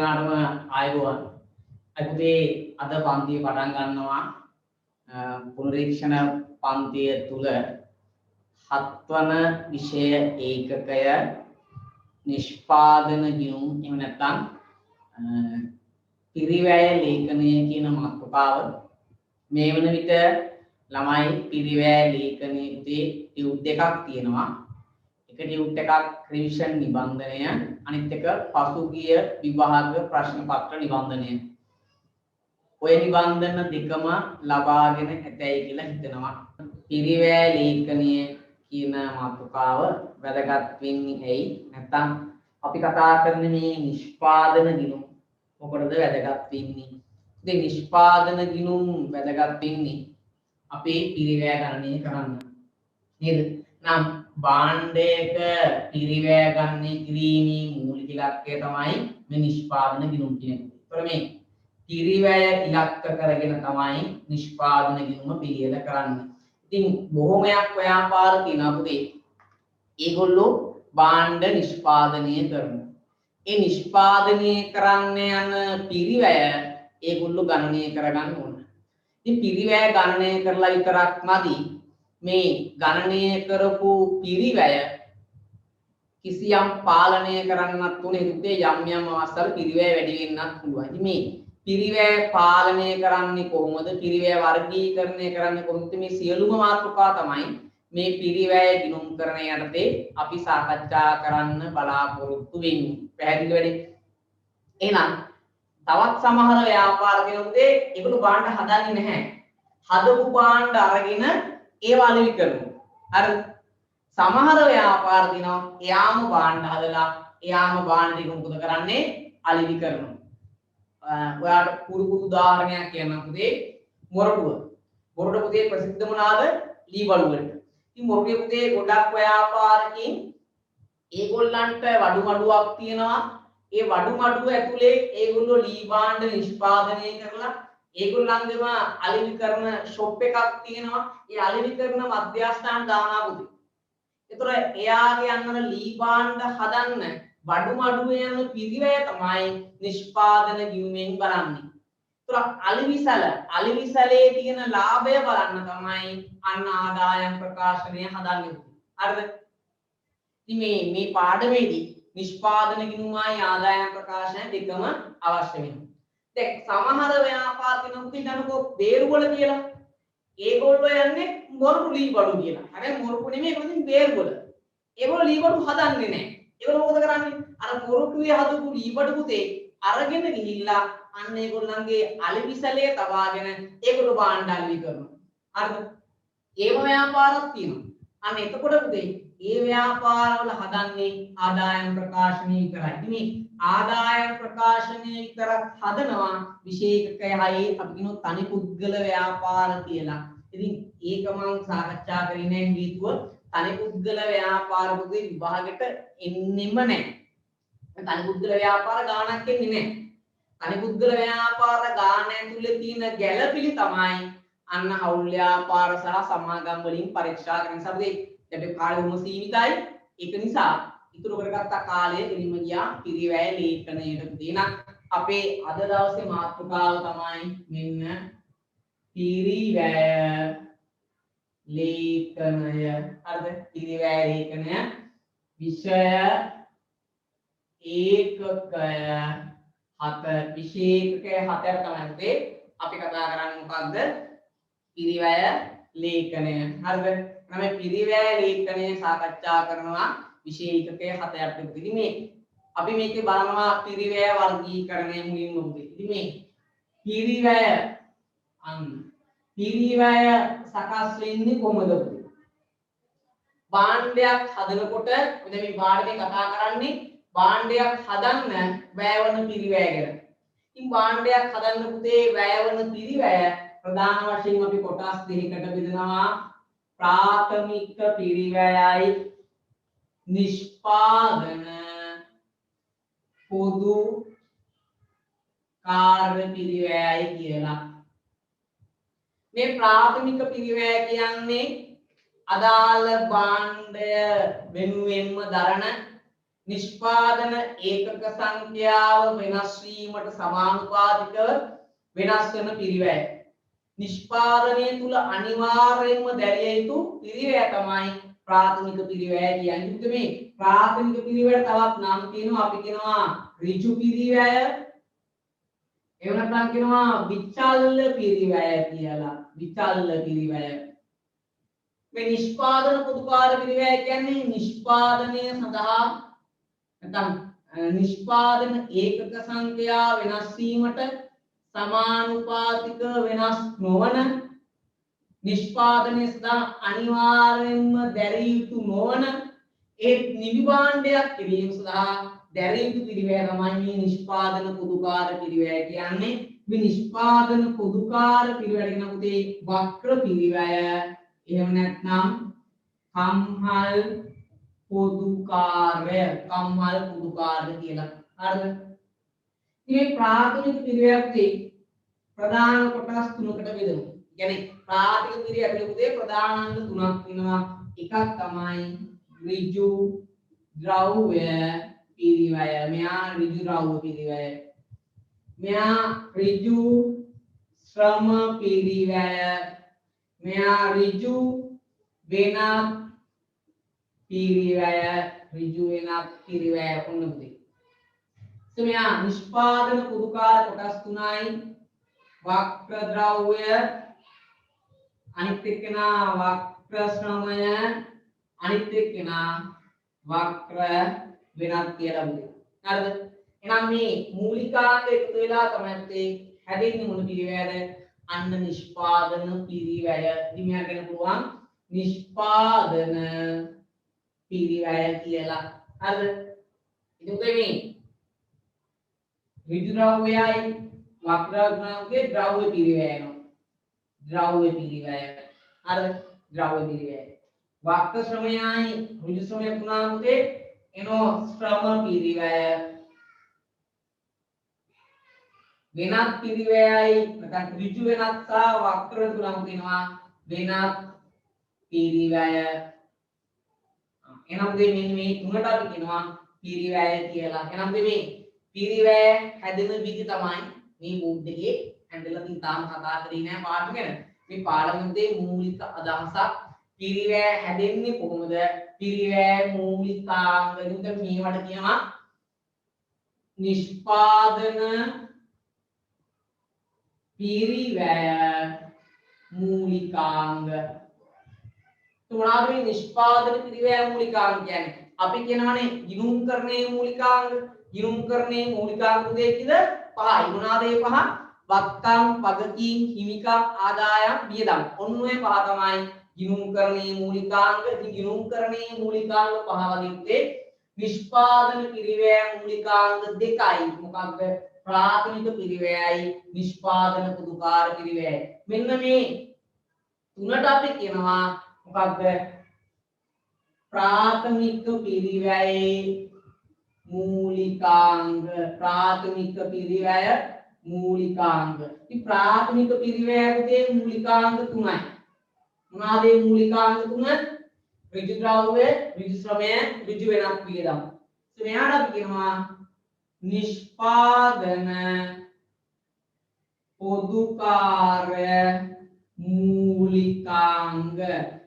දෙනාටම ආයුබෝවන්. අපි අද පන්තිය පටන් ගන්නවා පුනරීක්ෂණ පන්තිය තුල 7 වන විෂය ඒකකය නිෂ්පාදන ගිණුම් එහෙම නැත්නම් පිරිවැය ලේඛනය කියන මාතෘකාව මේ වන විට ළමයි පිරිවැය ලේඛනයේ ටියුට් එකක් තියෙනවා. එක ටියුට් එකක් රිවිෂන් නිබන්ධනය අනිත් එක පසුගිය විභාග ප්‍රශ්න පත්‍ර නිබන්ධනය. ඔය නිබන්ධන දෙකම ලබාගෙන ඇතැයි කියලා හිතනවා. පිරිවැය ලේඛනය කියන මාතෘකාව වැදගත් වෙන්නේ ඇයි? නැත්නම් අපි කතා කරන මේ නිෂ්පාදන ගිණුම් මොකටද වැදගත් වෙන්නේ? ඉතින් නිෂ්පාදන ගිණුම් වැදගත් වෙන්නේ අපේ පිරිවැය ගණනය කරන්න. නේද? නම් භාණ්ඩයක පිරිවැය ගණනය කිරීමේ මූලික ඉලක්කය තමයි මේ නිෂ්පාදන ගිණුම් කියන්නේ. ඒතර මේ පිරිවැය ඉලක්ක කරගෙන තමයි නිෂ්පාදන ගිණුම පිළියෙල කරන්නේ. ඉතින් බොහොමයක් ව්‍යාපාර තියෙනවා පුතේ. ඒගොල්ලෝ භාණ්ඩ නිෂ්පාදනය කරනවා. ඒ නිෂ්පාදනය කරන්න යන පිරිවැය ඒගොල්ලෝ ගණනය කරගන්න ඕන. ඉතින් පිරිවැය ගණනය කරලා විතරක් මදි. මේ ගණනය කරපු පිරිවැය කිසියම් පාලනය කරන්නත් උනේ පුතේ යම් යම් අවස්ථාවල පිරිවැය වැඩි වෙන්නත් පුළුවන්. ඉතින් මේ පිරිවැය පාලනය කරන්නේ කොහොමද? පිරිවැය වර්ගීකරණය කරන්නේ කොහොමද? මේ සියලුම මාතෘකා තමයි මේ පිරිවැය ගිණුම් කරන යටතේ අපි සාකච්ඡා කරන්න බලාපොරොත්තු වෙන්නේ. පැහැදිලි වැඩි. එහෙනම් තවත් සමහර ව්‍යාපාර කෙනෙකුගේ ඒගොල්ලෝ භාණ්ඩ හදන්නේ නැහැ. හදපු භාණ්ඩ අරගෙන ඒව අලෙවි කරනවා. අර සමහර ව්‍යාපාර දිනවා එයාම භාණ්ඩ හදලා එයාම භාණ්ඩ එක මොකද කරන්නේ? අලෙවි කරනවා. ඔයාලට පුරුදු උදාහරණයක් කියන්නම් පුතේ මොරටුව. මොරටුව පුතේ ප්‍රසිද්ධ මොනවාද? ලී බලු වලට. ඉතින් මොරටුවේ පුතේ ගොඩක් ව්‍යාපාරකින් ඒගොල්ලන්ට වඩු මඩුවක් තියෙනවා. ඒ වඩු මඩුව ඇතුලේ ඒගොල්ලෝ ලී භාණ්ඩ නිෂ්පාදනය කරලා ඒගොල්ලන්ගේම අලෙවි කරන ෂොප් එකක් තියෙනවා. ඒ අලෙවි කරන මධ්‍යස්ථාන දානවා පුතේ. ඒතර එයාගේ අන්නර ලී භාණ්ඩ හදන්න වඩු මඩුව යන පිරිවැය තමයි නිෂ්පාදන ගිණුමෙන් බලන්නේ. ඒතර අලෙවිසලේ තියෙන ලාභය බලන්න තමයි අන්න ආදායම් ප්‍රකාශනය හදන්නේ. හරිද? ඉතින් මේ පාඩමේදී නිෂ්පාදන ගිණුමයි ආදායම් ප්‍රකාශනය දෙකම අවශ්‍ය වෙනවා. දැන් සමහර ව්‍යාපාර කෙනෙකුට හිතනකෝ බේරුවල කියලා. ඒගොල්ලෝ යන්නේ මොරටු ලී බඩු කියලා. හැබැයි මොරටු නෙමෙයි ඒගොල්ලෝ බේරුවල. ඒගොල්ලෝ ලී බඩු හදන්නේ නැහැ. ඒගොල්ලෝ මොකද කරන්නේ? අර මොරටුවේ හදපු ලී බඩු පුතේ අරගෙන ගිහිල්ලා අන්න ඒගොල්ලන්ගේ අලෙවිසලේ තබාගෙන ඒගොල්ලෝ භාණ්ඩ අලෙවි කරනවා. හරිද? ඒව ව්‍යාපාරක් තියෙනවා. අන්න එතකොට පුතේ ඒ ව්‍යාපාරවල හදන්නේ ආදායම් ප්‍රකාශනය විතරයි. ඉතින් මේ ආදායම් ප්‍රකාශනය විතරක් හදනවා විශේෂකයයි අපි කියනවා තනි පුද්ගල ව්‍යාපාර කියලා. ඉතින් ඒක මම සාකච්ඡා කරන්නේ හේතුව තනි පුද්ගල ව්‍යාපාර පුතේ විභාගෙට එන්නෙම නැහැ. තනි පුද්ගල ව්‍යාපාර ගාණක් එන්නේ නැහැ. තනි පුද්ගල ව්‍යාපාර ගාණ ඇතුලේ තියෙන ගැළපිලි තමයි අන්න හවුල් ව්‍යාපාර සහ සමාගම් වලින් පරීක්ෂා කරන සබ්දේ. දැන් කාලෙ උම සීමිතයි. ඒක නිසා ඉතුරු කරගත්ත කාලය එලිම ගියා පිරිවැය ලේඛනයට. දෙනක් අපේ අද දවසේ මාතෘකාව තමයි මෙන්න පිරිවැය ලේඛනය. හරිද? පිරිවැය ලේඛනය විෂය ඒකකය 7 විශේෂකය 7ට තමයි අපි කතා කරන්නේ මොකක්ද? පිරිවැය ලේඛනය. හරිද? මේ පිරිවැය ලේඛනය සාකච්ඡා කරනවා විශේෂකය 7ට. ඉතින් මේ අපි මේකේ බලනවා පිරිවැය වර්ගීකරණය මුලින්ම උදේ. ඉතින් මේ පිරිවැය සකස් වෙන්නේ කොහොමද? භාණ්ඩයක් හදනකොට මෙන්න මේ පාඩමේ කතා කරන්නේ භාණ්ඩයක් හදන්න වැයවන පිරිවැය ගැන. ඉතින් භාණ්ඩයක් හදන්න පුතේ වැයවන පිරිවැය ප්‍රධාන වශයෙන් අපි කොටස් දෙකකට බෙදනවා. ප්‍රාථමික පිරිවැයයි නිෂ්පාදන පොදු කාර්ය පිරිවැයයි කියලා. මේ ප්‍රාථමික පිරිවැය කියන්නේ අදාළ භාණ්ඩය වෙනුවෙන්ම දරන නිෂ්පාදන ඒකක සංඛ්‍යාව වෙනස් වීමට සමානුපාතිකව වෙනස් වන පිරිවැය. නිෂ්පාදනය තුල අනිවාර්යයෙන්ම දැරිය යුතු පිරිවැය තමයි ප්‍රාථමික පිරිවැය කියන්නේ. මේ ප්‍රාථමික පිරිවැයට තවත් නම් තියෙනවා. අපි කියනවා ඍජු පිරිවැය. එහෙම නැත්නම් කියනවා විචල්්‍ය පිරිවැය කියලා. විචල්්‍ය පිරිවැය. මේ නිෂ්පාදන පොදුකාර පිරිවැය කියන්නේ නිෂ්පාදනය සඳහා නැත්නම් නිෂ්පාදන ඒකක සංඛ්‍යාව වෙනස් වීමට සමානුපාතික වෙනස් නොවන නිෂ්පාදනය සඳහා අනිවාර්යයෙන්ම දැරිය යුතු නොවන ඒ නිවි භාණ්ඩයක් කිරීම සඳහා දැරිය යුතු පිරිවැය තමයි මේ නිෂ්පාදන පොදුකාර පිරිවැය කියන්නේ. මේ නිෂ්පාදන පොදුකාර පිරිවැය කියන උදේ වක්‍ර පිරිවැය එහෙම නැත්නම් කම්හල් පොදුකාරය කියලා. හරිද? මේ ප්‍රාථමික පිරිවැයකදී ප්‍රධාන කොටස් තුනකට බෙදෙනවා. කියන්නේ ප්‍රාථමික පිරිවැයකදී ප්‍රධාන අංග තුනක් වෙනවා. එකක් තමයි ඍජු ද්‍රව්‍ය පිරිවැය. මෙයා ඍජු ද්‍රව්‍ය පිරිවැය. මෙයා ඍජු ශ්‍රම පිරිවැය. මෙයා ඍජු වෙනත් පිරිවැය. ඍජු වෙනත් පිරිවැය ඔන්නෝදී. මෙයා නිෂ්පාදන පොදුකාර කොටස් තුනයි. වක්‍ර ද්‍රව්‍ය අනිත් එක්කෙනා වක්‍ර ශ්‍රමය අනිත් එක්කෙනා වක්‍ර වෙනත් කියලා බුදේ. හරිද? එහෙනම් මේ මූලිකාංග එකතු වෙලා තමයි හැදෙන්නේ මොන පිරිවැයද? අන්න නිෂ්පාදන පිරිවැය. ඉතින් මෙයා කියන්න පුළුවන් නිෂ්පාදන පිරිවැය කියලා. හරිද? ඉතින් මේ ඍජු ද්‍රව්‍යයයි වක්‍ර ද්‍රව්‍යයේ ද්‍රව්‍ය පිරිවැය යනවා. ද්‍රව්‍ය පිරිවැය. හරිද? ද්‍රව්‍ය පිරිවැය. වක්‍ර ශ්‍රමයයි ඍජු ශ්‍රමය තුනමතේ එනෝ ශ්‍රම පිරිවැය. වෙනත් පිරිවැයයි නැත්නම් ඍජු වෙනත් සහ වක්‍ර තුනම තියෙනවා වෙනත් පිරිවැය. එනම් මෙන්න මේ තුනට අපි කියනවා පිරිවැය කියලා. එනම් මේ පිරිවැය හැදෙන විදි තමයි මේ බෝඩ් එකේ හැදලා තියෙන තාම කතා කරේ නෑ පාඩම ගැන. මේ පාඩමේ මූලික අදහසක් පිරිවැය හැදෙන්නේ කොහොමද? පිරිවැය මූලිකාංග වලින් මේවට කියනවා නිෂ්පාදන පිරිවැය මූලිකාංග. මොනවාද මේ නිෂ්පාදන පිරිවැය මූලිකාංග කියන්නේ? අපි කියනවානේ ගිණුම්කරණයේ මූලිකාංග. ගිණුම්කරණයේ මූලිකාංග දෙකද පහයි. මොනවාද මේ පහ? වත්කම්, පගකීම්, හිමිකම්, ආදායම්, වියදම්. ඔන්න ඔය පහ තමයි ගිණුම්කරණයේ මූලිකාංග. ඉතින් ගිණුම්කරණයේ මූලිකාංග පහ වගේ නිෂ්පාදන පිරිවැය මූලිකාංග දෙකයි. මොකක්ද? ප්‍රාථමික පිරිවැයයි නිෂ්පාදන පොදුකාර පිරිවැයයි. මෙන්න මේ තුනට අපි කියනවා මොකක්ද? ප්‍රාථමික පිරිවැයේ මූලිකාංග. ප්‍රාථමික පිරිවැය මූලිකාංග. ඉතින් ප්‍රාථමික පිරිවැයකදී මූලිකාංග තුනයි. මොනවාද මේ මූලිකාංග තුන? ඍජු ද්‍රව්‍ය, ඍජු ශ්‍රමය, ඍජු වෙනත් වියදම්. මෙයාට අපි කියනවා නිෂ්පාදන පොදුකාර මූලිකාංග.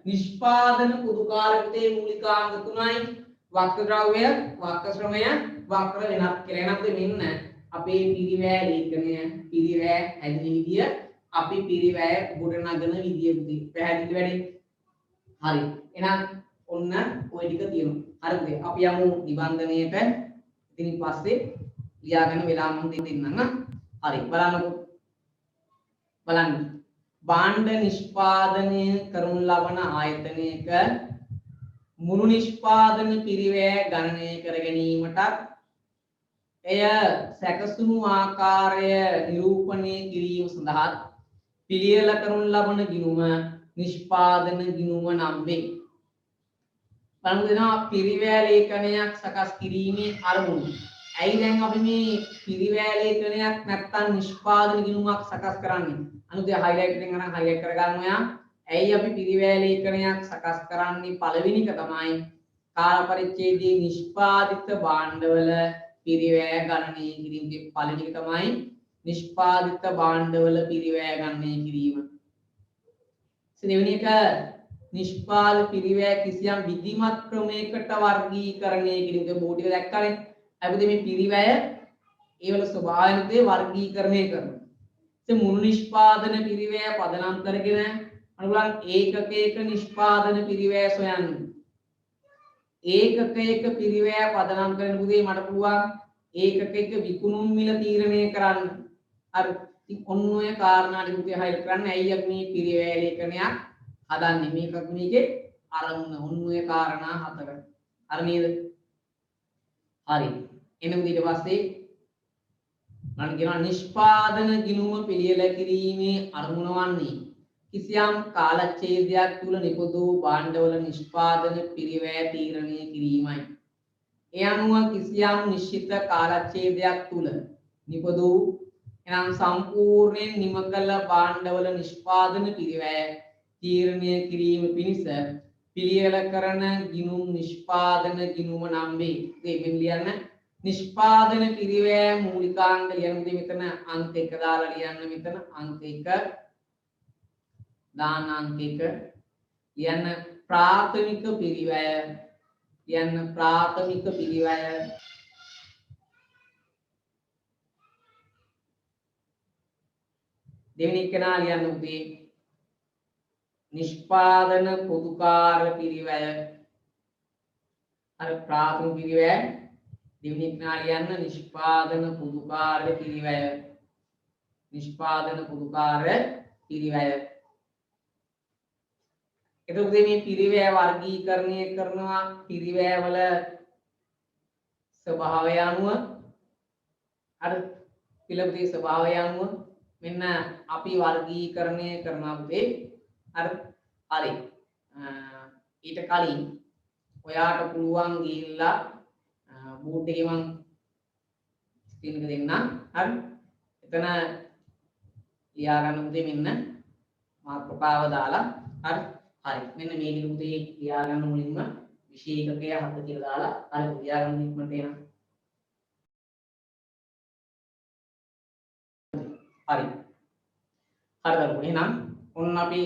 නිෂ්පාදන පොදුකාරකයේ මූලිකාංග තුනයි. වක්‍ර ද්‍රව්‍ය, වක්‍ර ශ්‍රමය, වක්‍ර වෙනත් කියලා. එනනම් මෙන්න අපේ පිරිවැය ලේඛනය, පිරිවැය හැදෙන විදිය, අපි පිරිවැය ගොඩනගන විදිය පුතේ. පැහැදිලි වැඩි? හරි. එහෙනම් ඔන්න ওই ටික තියෙනවා. හරිද? අපි යමු නිබන්ධනයේට. ඉතින් පස්සේ ලියාගෙන වෙලා මම දෙන්නම්. හරි. බලන්න. භාණ්ඩ නිෂ්පාදනය කරනු ලබන ආයතනයක මුළු නිෂ්පාදන පිරිවැය ගණනය කර ගැනීමට එය සැකසුණු ආකාරය නිරූපණය කිරීම සඳහා පිළියෙල කරනු ලබන ගිණුම නිෂ්පාදන ගිණුම නම් වේ. බලමු දෙනවා පිරිවැය ලේඛනයක් සකස් කිරීමේ අරමුණ. ඇයි දැන් අපි මේ පිරිවැය ලේඛනයක් නැත්තම් නිෂ්පාදන ගිණුමක් සකස් කරන්නේ? අනුදේ හයිලයිට් එකෙන් අරන් හයිලයිට් කරගන්න ඔයා. ඇයි අපි පිරිවැය ලේඛනයක් සකස් කරන්නේ? පළවෙනි එක තමයි කාල පරිච්ඡේදයේ නිෂ්පාදිත භාණ්ඩවල පිරිවැය ගණනය කිරීමේ පළවෙනි එක තමයි නිෂ්පාදිත භාණ්ඩවල පිරිවැය ගණනය කිරීම. දෙවෙනි එක නිෂ්පාදිත පිරිවැය කිසියම් විධිමත් ක්‍රමයකට වර්ගීකරණය කිරීම. බෝඩ් එක දැක්කනේ. අපිට මේ පිරිවැය ඒවල ස්වභාවයන්තේ වර්ගීකරණය කරනවා. මුළු නිෂ්පාදන පිරිවැය පදනම් කරගෙන අනුගලන් ඒකකයක නිෂ්පාදන පිරිවැය සොයන්න. ඒකකයක පිරිවැය පදනම් කරන පුතේ මට පුළුවන් ඒකකයක විකුණුම් මිල තීරණය කරන්න. අර ඔන්න ඔය කාරණා ටික පුතේ හයිලයිට් කරන්න. ඇයි අපි මේ පිරිවැය ලේඛනයක් හදන්නේ? මේකත් මේකේ අරමුණ ඔන්න ඔය කාරණා හතර. අර නේද? හරි. එනමුද ඊට පස්සේ මම කියනවා නිෂ්පාදන ගිණුම පිළියෙල කිරීමේ අරමුණ වන්නේ කිසියම් කාලච්ඡේදයක් තුල නිපදවූ භාණ්ඩවල නිෂ්පාදන පිරිවැය තීරණය කිරීමයි. ඒ අනුව කිසියම් නිශ්චිත කාලච්ඡේදයක් තුල නිපදවූ එනම් සම්පූර්ණයෙන් නිම කළ භාණ්ඩවල නිෂ්පාදන පිරිවැය තීරණය කිරීම පිණිස පිළියෙල කරන ගිණුම් නිෂ්පාදන ගිණුම නම් වේ. මේ ලියන්න නිෂ්පාදන පිරිවැය මූලිකාංග ලියන්න මෙතන අංක 1 දාලා ලියන්න මෙතන අංක 1 දාන අංක 1 ලියන්න ප්‍රාථමික පිරිවැය ලියන්න ප්‍රාථමික පිරිවැය දෙවෙනි එක නා ලියන්න උදේ නිෂ්පාදන පොදුකාර පිරිවැය අර ප්‍රාථමික පිරිවැය දෙවෙනි එක නා ලියන්න නිෂ්පාදන පොදුකාර පිරිවැය නිෂ්පාදන පොදුකාර පිරිවැය. එතකොට මේ පිරිවැය වර්ගීකරණය කරනවා පිරිවැය වල ස්වභාවය අනුව අර පිළිබඳ ස්වභාවය අනුව මෙන්න අපි වර්ගීකරණය කරනවා පුතේ. අර හරි. ඊට කලින් ඔයාට පුළුවන් ගිහිල්ලා බෝඩ් එකේ මම ස්ක්‍රීන් එක දෙන්නම්. හරි. එතන ලියා ගන්න පුතේ මෙන්න මාතෘකාව දාලා හරි. හරි. මෙන්න මේ විදිහට ලියා ගන්න මුලින්ම විශේෂකය හත කියලා දාලා හරි ලියා ගන්න ඉක්මනට එනවා. හරි. හරිද? එහෙනම් ඔන්න අපි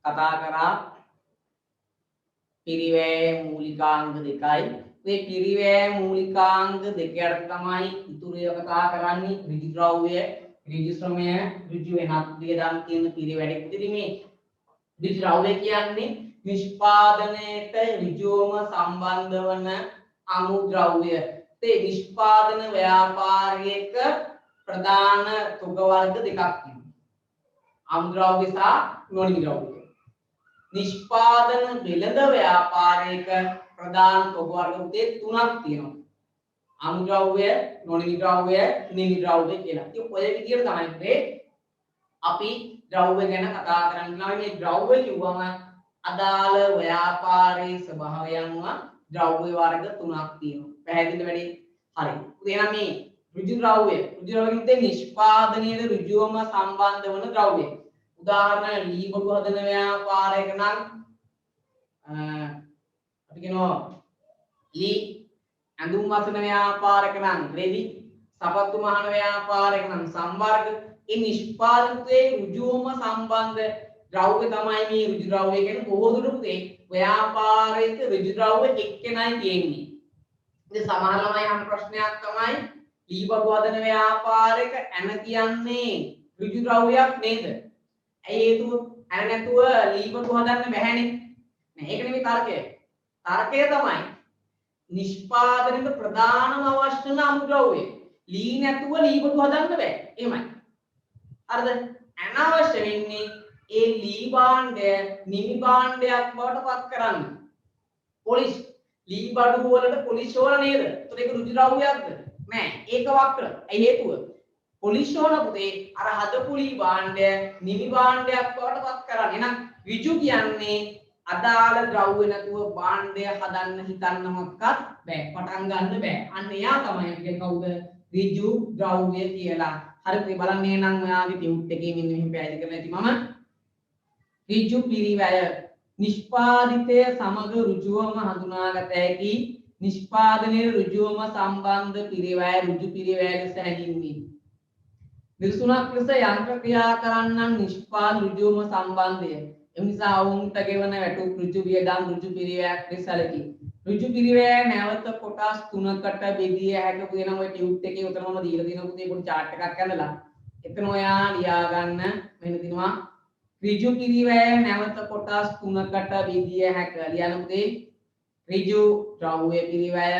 කතා කරා පිරිවැය මූලිකාංග දෙකයි. මේ පිරිවැය මූලිකාංග දෙකකට තමයි ඉතුරු ඒවා කතා කරන්නේ. ඍජු ද්‍රව්‍ය, ඍජු ශ්‍රමය, ඍජු වෙනත් වියදම් කියන පිරිවැඩ ඉදිරි මේ ඍජු ද්‍රව්‍ය කියන්නේ නිෂ්පාදනයේට ඍජුවම සම්බන්ධ වන අමුද්‍රව්‍ය. ඒ නිෂ්පාදන ව්‍යාපාරයක ප්‍රධාන තොග වර්ග දෙකක් තියෙනවා. අමුද්‍රව්‍ය සහ නොනිමි ද්‍රව්‍ය. නිෂ්පාදන වෙළඳ ව්‍යාපාරයක ප්‍රධාන තොග වර්ග තුනක් තියෙනවා. අමුද්‍රව්‍ය, නොනිමි ද්‍රව්‍ය, නිමි ද්‍රව්‍ය කියලා. ඉතින් ඔය විදිහට තමයි අපි ද්‍රව්‍ය ගැන කතා කරන්නේ. මේ ද්‍රව්‍ය කිව්වම අදාළ ව්‍යාපාරයේ ස්වභාවයන්ව ද්‍රව්‍ය වර්ග තුනක් තියෙනවා. පැහැදිලිද වැඩි? හරි. එහෙනම් මේ ඍජු ද්‍රව්‍ය කියන්නේ නිෂ්පාදනයේ ඍජුවම සම්බන්ධ වන ද්‍රව්‍ය. උදාහරණ ලී බඩු හදන ව්‍යාපාරයක නම් අපි කියනවා ලී ඇඳුම් වසන ව්‍යාපාරයක නම් රෙදි සපත්තු මහන ව්‍යාපාරයක නම් සම්වර්ග. ඒ නිෂ්පාදිතයේ ඍජුවම සම්බන්ධ ද්‍රව්‍ය තමයි මේ ඍජු ද්‍රව්‍ය කියන්නේ. බොහෝ දුරට ව්‍යාපාරයක ඍජු ද්‍රව්‍ය එක්කෙනයි තියෙන්නේ. ඉතින් සමහර ළමයි අහන ප්‍රශ්නයක් තමයි ලී බඩු හදන ව්‍යාපාරයක ඇන කියන්නේ ඍජු ද්‍රව්‍යයක් නේද? ඇයි හේතුව? ඇන නැතුව ලී බඩු හදන්න බැහැනේ. නෑ ඒක නෙමෙයි තර්කය. තර්කය තමයි නිෂ්පාදනයේ ප්‍රධානම අවශ්‍ය වන අමුද්‍රව්‍ය. ලී නැතුව ලී බඩු හදන්න බෑ. එහෙමයි. හරිද? අනවශ්‍ය වෙන්නේ ඒ ලී භාණ්ඩය නිමි භාණ්ඩයක් බවට පත් කරන්න. පොලිෂ් ලී බඩු වලට පොලිෂ් ඕන නේද? ඒතර ඒක ඍජු ද්‍රව්‍යයක්ද? නෑ. ඒක වක්‍ර. ඇයි හේතුව? පොලිෂ් ඕන පුතේ අර හදපු ලී භාණ්ඩය නිමි භාණ්ඩයක් බවට පත් කරන්න. එහෙනම් ඍජු කියන්නේ අදාළ ද්‍රව්‍ය නැතුව භාණ්ඩය හදන්න හිතන්නමක්වත් බෑ. පටන් ගන්න බෑ. අන්න එයා තමයි අපි කවුද? ඍජු ද්‍රව්‍ය කියලා. හරිද? බලන්න එහෙනම් ඔයාගේ ටියුට් එකේ මෙන්න මෙහෙම පැහැදිලි කරලා ඇති මම ඍජු පිරිවැය නිෂ්පාදිතය සමග ඍජුවම හඳුනාගත හැකි නිෂ්පාදනයේ ඍජුවම සම්බන්ධ පිරිවැය ඍජු පිරිවැය ලෙස හැඳින්වේ. නිර්සුණක් ලෙස යන්ත්‍ර ක්‍රියා කරන්නන් නිෂ්පාද ඍජුවම සම්බන්ධය. එම නිසා ඔවුන්ට ගෙවන වැටුප් ඍජු වියදම් ඍජු පිරිවැයක් ලෙස සැලකේ. ඍජු පිරිවැය නැවත කොටස් 3කට බෙදිය හැකි කියන ඔය ටියුට් එකේ උතනම දීලා තියෙන පුතේ පොඩි chart එකක් ඇඳලා. එතන ඔයා ලියා ගන්න මෙන්න දිනවා ඍජු පිරිවැය නැවත කොටස් 3කට බෙදිය හැක. ලියන්න පුතේ ඍජු ද්‍රව්‍ය පිරිවැය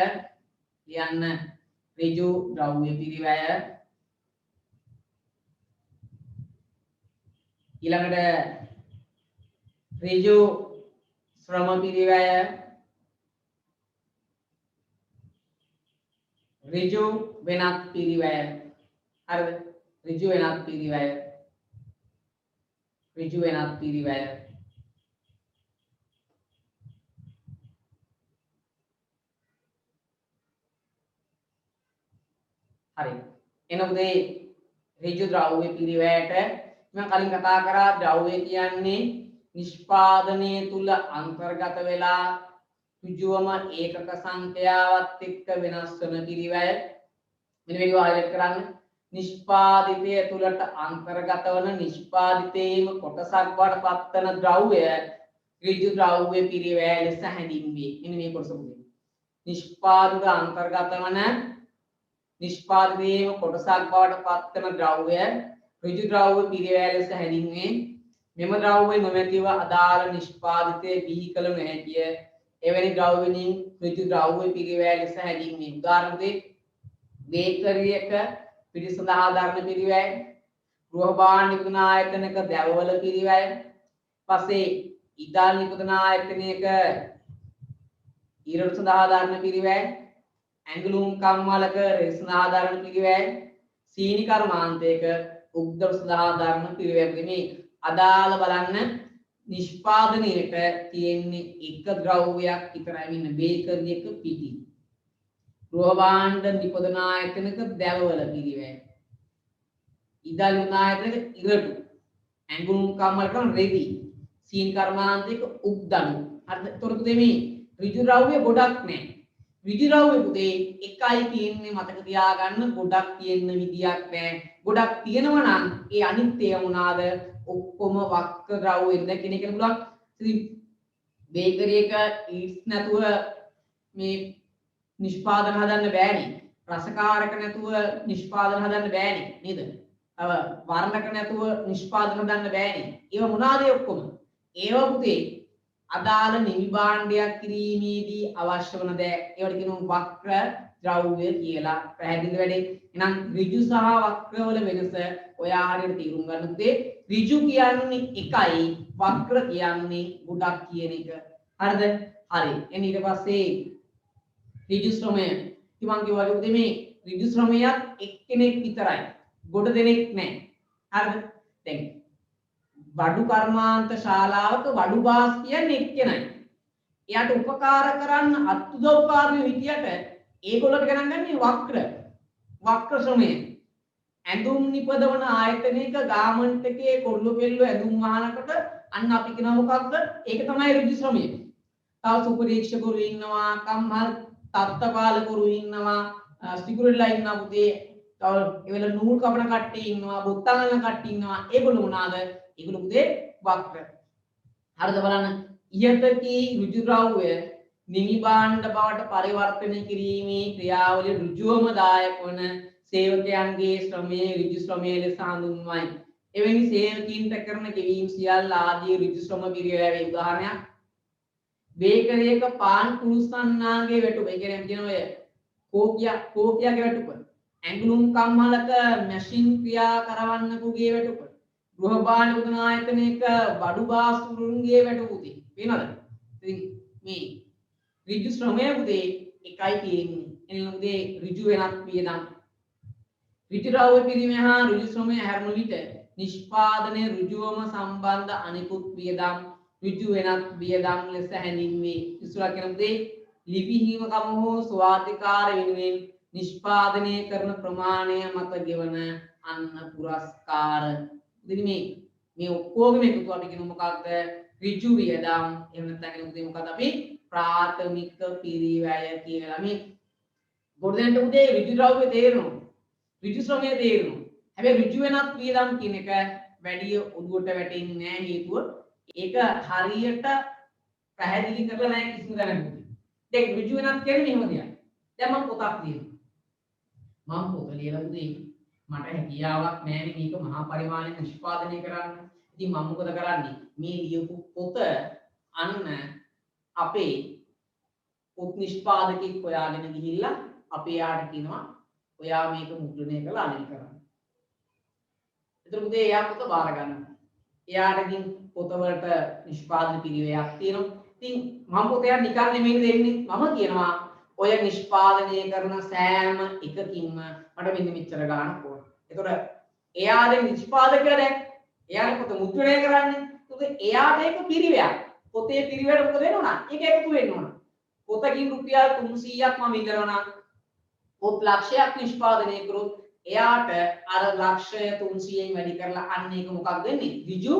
ලියන්න ඍජු ද්‍රව්‍ය පිරිවැය ඊළඟට ඍජු ශ්‍රම පිරිවැය ඍජු වෙනත් පිරිවැය හරිද ඍජු වෙනත් පිරිවැය ඍජු වෙනත් පිරිවැය හරි එනකොට ඍජු ද්‍රව්‍ය පිරිවැයට මම කලින් කතා කරා ද්‍රව්‍ය කියන්නේ නිෂ්පාදනයේ තුල අන්තර්ගත වෙලා ඍජුවම ඒකක සංඛ්‍යාවත් එක්ක වෙනස් වන පිරිවැය මෙන්න මේක හයිලයිට් කරන්න නිෂ්පාදිතය තුලට අන්තර්ගත වන නිෂ්පාදිතයේම කොටසක් බවට පත්වන ද්‍රව්‍ය ඍජු ද්‍රව්‍ය පිරිවැය ලෙස හැඳින්වේ. මෙන්න මේ කොටස පුතේ. නිෂ්පාදිත අන්තර්ගත වන නිෂ්පාදිතයේම කොටසක් බවට පත්වන ද්‍රව්‍ය ඍජු ද්‍රව්‍ය පිරිවැය ලෙස හැඳින්වේ. මෙම ද්‍රව්‍ය නොමැතිව අදාළ නිෂ්පාදිතය බිහි කළ නොහැකිය. එවැනි ද්‍රව්‍යණින් ඍජු ද්‍රව්‍ය පිරිවැය ලෙස හැඳින්වේ. උදාහරණයක් බේකරියක පිටි සඳහා දරන පිරිවැය, ගෘහ භාණ්ඩ නිපදන ආයතනක දැවවල පිරිවැය, පස්සේ ඉදල් නිපදන ආයතනයක ඊරොඩ සඳහා දරන පිරිවැය, ඇඟලුම් කම්මලක රෙස් සඳහා දරන පිරිවැය, සීනි කර්මාන්තයක උග්දර සඳහා දරන පිරිවැය. මේ අදාළ බලන්න නිෂ්පාදනයේට තියෙන්නේ එක ද්‍රව්‍යයක් විතරයි වෙන බේකරියක පිටි. ගෘහ භාණ්ඩ නිපදන ආයතනක දැවවල පිරිවැය. ඉදල් නිපදන ආයතනක ඉරටු. ඇඟුම් කම්මලක රෙදි. සීනි කර්මාන්තයක උග්දණු. හරිද? ඒතකොට මේ ඍජු ද්‍රව්‍ය ගොඩක් නැහැ. ඍජු ද්‍රව්‍ය පුතේ එකයි තියෙන්නේ මතක තියාගන්න ගොඩක් තියෙන විදියක් නැහැ. ගොඩක් තියෙනවා නම් ඒ අනිත්‍ය මොනවාද? ඔක්කොම වක්‍ර ද්‍රව්‍ය වෙන කෙනෙක් පුළුවන්. ඉතින් බේකරියක ඊට්ස් නැතුව මේ නිෂ්පාදන හදන්න බෑනේ. රසකාරක නැතුව නිෂ්පාදන හදන්න බෑනේ නේද? තව වර්ණක නැතුව නිෂ්පාදන හදන්න බෑනේ. ඒව මොනවාද ඔක්කොම? ඒව පුතේ අදාළ නිවි භාණ්ඩයක් කිරීමේදී අවශ්‍ය වන දේ ඒවට කියනවා වක්‍ර ද්‍රව්‍ය කියලා. පැහැදිලි වැඩේ. එහෙනම් ඍජු සහ වක්‍ර වල වෙනස ඔයා හරියට තේරුම් ගන්න පුතේ. ඍජු කියන්නේ එකයි වක්‍ර කියන්නේ ගොඩක් කියන එක. හරිද? හරි. එන්න ඊට පස්සේ ඍජු ශ්‍රමය. ඉතින් මම කිව්වා පුතේ මේ ඍජු ශ්‍රමයක් එක්කෙනෙක් විතරයි. ගොඩ දෙනෙක් නැහැ. හරිද? දැන් බඩු කර්මාන්ත ශාලාවක බඩු බාස් කියන්නේ එක්කෙනයි. එයාට උපකාර කරන්න අත්උදව්කාරයෝ හිටියට ඒගොල්ලෝ ගණන් ගන්නේ වක්‍ර ශ්‍රමය. ඇඳුම් නිපදවන ආයතනයක ගාමන්ට් එකේ කොල්ල පෙල්ල ඇඳුම් වහනකොට අන්න අපි කියනවා මොකක්ද? ඒක තමයි ඍජු ශ්‍රමය. තව සුපරීක්ෂකවරු ඉන්නවා, කම්මල් තත්ත්වපාලකවරු ඉන්නවා, සිකුරිටිලා ඉන්නවා පුතේ. තව ඒවල නූල් කපන කට්ටිය ඉන්නවා, බොත්තම් අල්ලන කට්ටිය ඉන්නවා. ඒගොල්ලෝ මොනවාද? ඒගොල්ලෝ පුතේ වක්‍ර. හරිද බලන්න. ඉහත කී ඍජු ද්‍රව්‍ය නිමි භාණ්ඩ බවට පරිවර්තනය කිරීමේ ක්‍රියාවලිය ඍජුවම දායක වන සේවකයන්ගේ ශ්‍රමයේ ඍජු ශ්‍රමයේ ලෙස හඳුන්වයි. එවැනි සේවකීන්ට කරන ගෙවීම් සියල්ල ආදී ඍජු ශ්‍රම පිරිවැයේ උදාහරණයක් බේකරියක පාන් කුරුස්සන්නාගේ වැටුප. ඒ කියන්නේ කියන ඔය කෝකියාගේ වැටුප. ඇඟලුම් කම්මලක මැෂින් ක්‍රියා කරවන්නකුගේ වැටුප. ගෘහ භාණ්ඩ නිපදන ආයතනයක බඩු බාස්තුරුන්ගේ වැටුප උදේ. වෙනවද? ඉතින් මේ ඍජු ශ්‍රමය උදේ එකයි තියෙන්නේ. එන්න උදේ ඍජු වෙනත් වියදම්. ඍජු ද්‍රව්‍ය පිරිමය හා ඍජු ශ්‍රමය හැරුණු විට නිෂ්පාදනයේ ඍජුවම සම්බන්ධ අනිකුත් වියදම් ඍජු වෙනත් වියදම් ලෙස හැඳින්වේ. ඉස්සරහ කියන උදේ ලිපිහිමකම හෝ ස්වාධිකාර වෙනුවෙන් නිෂ්පාදනය කරන ප්‍රමාණය මත ගෙවන අන්න පුරස්කාර. ඉතින් මේ ඔක්කොගම එකතු අපි කියන මොකක්ද? ඍජු වියදම් එහෙම නැත්නම් උදේ මොකද අපි ප්‍රාථමික පිරිවැය කියලා මේ ගොඩනෙන්ට උදේ ඍජු ද්‍රව්‍ය තේරෙනවා ඍජු ශ්‍රමය තේරෙනවා හැබැයි ඍජු වෙනත් වියදම් කියන එක වැඩි ඔළුවට වැටෙන්නේ නැහැ හේතුව ඒක හරියට පැහැදිලි කරලා නැහැ කිසිම දැනගන්න දැන් ඍජු වෙනත් කියන්නේ මෙහෙම දෙයක් දැන් මම පොතක් ලියනවා මම පොත ලියලා උදේ මට හැකියාවක් නැහැ මේක මහා පරිමාණයෙන් නිෂ්පාදනය කරන්න ඉතින් මම මොකද කරන්නේ මේ ලියපු පොත අන්න අපේ පොත් නිෂ්පාදකෙක් හොයාගෙන ගිහිල්ලා අපේ යාට කියනවා ඔයා මේක මුද්‍රණය කරලා අලින් කරන්න. ඒතර උදේ එයා පොත බාර ගන්නවා. එයාට ඉතින් පොත වලට නිෂ්පාදන පිළිවෙලක් තියෙනවා. ඉතින් මම පොත යාට නිකන් නෙමෙයි දෙන්නේ. මම කියනවා ඔය නිෂ්පාදනය කරන සෑම එකකින්ම මට මෙන්න මෙච්චර ගාණක් ඕන. ඒතර එයාගේ නිෂ්පාදකයා දැන් එයාගේ පොත මුද්‍රණය කරන්නේ. ඒකද එයාට ඒක පිරිවැයක්. පොතේ පිරිවැයට මොකද වෙනවනම් ඒක එකතු වෙන්න ඕන. පොතකින් රුපියල් 300ක් මම ඉල්ලනවා නම් පොත් ලක්ෂයක් නිෂ්පාදනය කරොත් එයාට අර ලක්ෂය 300න් වැඩි කරලා අන්න ඒක මොකක්ද වෙන්නේ? ඍජු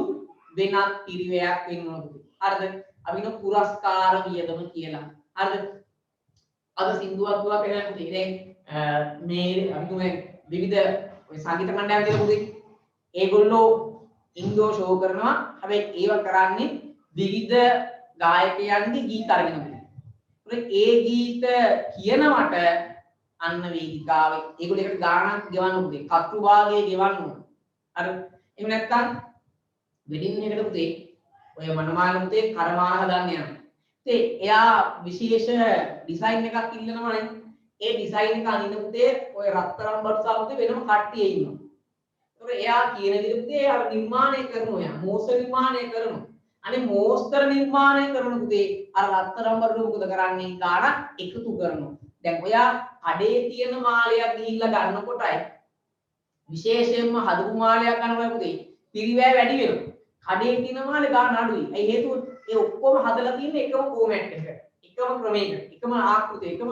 වෙනත් පිරිවැයක් වෙන්න ඕන. හරිද? අවින පුරස්කාර වියදම කියලා. හරිද? අද සින්දුවක් දුවා පෙන්නන්න තියෙන්නේ මේ අපි මේ විවිධ ඔය සංගීත කණ්ඩායම් කියලා පුතේ. ඒගොල්ලෝ ඉන්ඩෝ ෂෝ කරනවා. හැබැයි ඒව කරන්නේ විවිධ ගායකයන්ගේ ගීත අරගෙන පුතේ. ඒ ගීත කියනවට අන්න වේදිකාවේ ඒගොල්ලෝ එකට ගාණක් ගෙවන්න පුතේ. කතු භාගයේ ගෙවන්න ඕන. අර එහෙම නැත්නම් වෙඩින් එකට පුතේ ඔය මනමාල පුතේ කරමාන හදන්න යනවා. ඉතින් එයා විශේෂ ඩිසයින් එකක් ඉල්ලනවනේ. ඒ ඩිසයින් එක අඳින පුතේ ඔය රත්තරන් බඩු සාපුතේ වෙනම කට්ටිය ඉන්නවා. ඒතකොට එයා කියන විදිහට පුතේ අර නිර්මාණය කරනවා. එයා මෝස්තර නිර්මාණය කරනවා. අනේ මෝස්තර නිර්මාණය කරන පුතේ අර රත්තරන් බඩු මොකද කරන්නේ? ගාණක් එකතු කරනවා. දැන් ඔයා කඩේ තියෙන මාලයක් ගිහිල්ලා ගන්නකොටයි විශේෂයෙන්ම හදපු මාලයක් ගන්නකොට පුතේ පිරිවැය වැඩි වෙනවා. කඩේ තියෙන මාලේ ගාණ අඩුයි. ඒ හේතුව ඒ ඔක්කොම හදලා තියෙන්නේ එකම ෆෝමැට් එක. එකම ක්‍රමයකට. එකම ආකෘතිය, එකම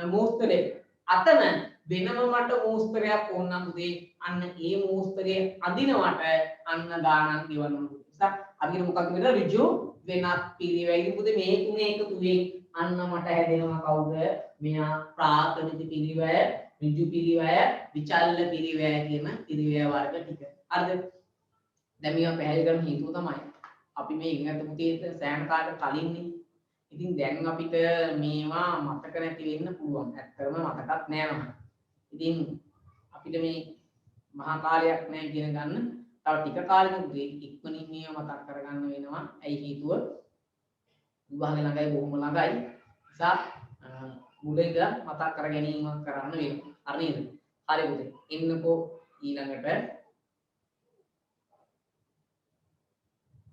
මෝස්තරේ. අතන වෙනම මට මෝස්තරයක් ඕන නම් පුතේ අන්න ඒ මෝස්තරයේ අඳිනවට අන්න ගාණක් ගෙවන්න ඕන. නිසා අපි මොකක්ද වෙලා ඍජු වෙනත් පිරිවැය පුතේ මේ තුනේ එකතු වෙයි අන්න මට හැදෙනවා කවුද? මෙයා ප්‍රාථමික පිරිවැය, ඍජු පිරිවැය, විචල්්‍ය පිරිවැය කියන පිරිවැය වර්ග ටික. හරිද? දැන් මේවා පැහැදිලි කරන්න හේතුව තමයි අපි මේ ඉංග්‍රීසි පුතේ සෑම කාලයක කලින්නේ. ඉතින් දැන් අපිට මේවා මතක නැති වෙන්න පුළුවන්. ඇත්තටම මතකත් නෑ නම. ඉතින් අපිට මේ මහා කාලයක් නෑ ඉගෙන ගන්න. තව ටික කාලෙකදී ඉක්මනින් මේවා මතක් කරගන්න වෙනවා. ඇයි හේතුව? විභාග ළඟයි බොහොම ළඟයි. නිසා මුලින්ම මතක් කර ගැනීම කරන්න වෙනවා. හරි නේද? හරි පුතේ. එන්නකෝ ඊළඟට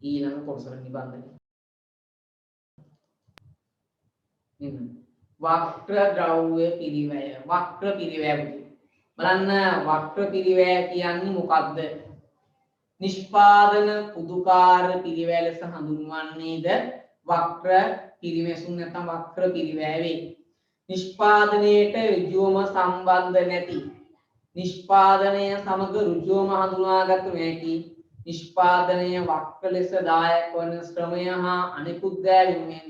ඊළඟ කොටසට නිබන්ධනය. වක්‍ර ද්‍රව්‍ය පිරිවැය. වක්‍ර පිරිවැය බලන්න වක්‍ර පිරිවැය කියන්නේ මොකක්ද? නිෂ්පාදන පුදුකාර පිරිවැය ලෙස හඳුන්වන්නේද වක්‍ර පිරිවැසුන් නැත්නම් වක්‍ර පිරිවැය වේ. නිෂ්පාදනයේට ඍජුවම සම්බන්ධ නැති නිෂ්පාදනය සමග ඍජුවම හඳුනාගත නොහැකි නිෂ්පාදනය වක්‍ර ලෙස දායක වන ශ්‍රමය හා අනිකුත් දෑ වෙනුවෙන්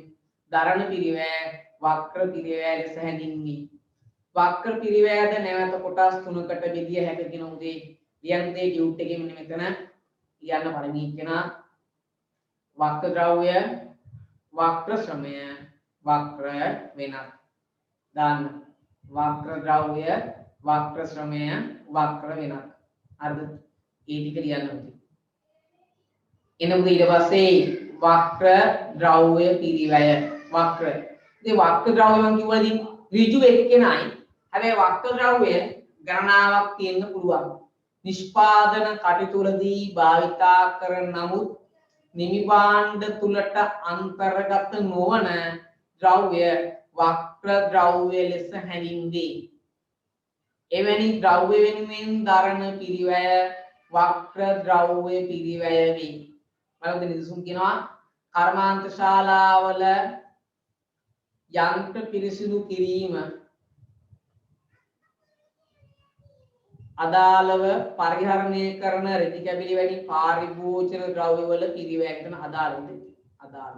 දරණ පිරිවැය වක්‍ර පිරිවැය ලෙස හැඳින්වේ. වක්‍ර පිරිවැයද නැවත කොටස් තුනකට බෙදිය හැකි කියන උදේ ලියන දේ ඩියුට් එකේ මෙන්න මෙතන ලියන්න පළවෙනි එක්කෙනා වක්‍ර ද්‍රව්‍ය වක්‍ර ශ්‍රමය වක්‍ර වෙනත් දාන්න වක්‍ර ද්‍රව්‍ය වක්‍ර ශ්‍රමය වක්‍ර වෙනත් හරිද? ඒ ටික ලියන්න උදේ. එන උදේ ඊට පස්සේ වක්‍ර ද්‍රව්‍ය පිරිවැය වක්‍ර. ඉතින් වක්‍ර ද්‍රව්‍ය මම කිව්වනේ ඍජු එක්කෙනයි. හැබැයි වක්‍ර ද්‍රව්‍ය ගණනාවක් තියෙන්න පුළුවන්. නිෂ්පාදන කටයුතුවලදී භාවිතා කරන නමුත් නිමි භාණ්ඩ තුලට අන්තර්ගත නොවන ද්‍රව්‍ය වක්‍ර ද්‍රව්‍ය ලෙස හැඳින්වේ. එවැනි ද්‍රව්‍ය වෙනුවෙන් දරන පිරිවැය වක්‍ර ද්‍රව්‍ය පිරිවැය වේ. බලන්න නිදසුන් කියනවා කර්මාන්ත ශාලාවල යන්ත්‍ර පිරිසිදු කිරීම අදාළව පරිහරණය කරන රෙදි කැබලි වැනි පාරිභෝජන ද්‍රව්‍ය වල පිරිවැයකට අදාළ වෙනවා. අදාළ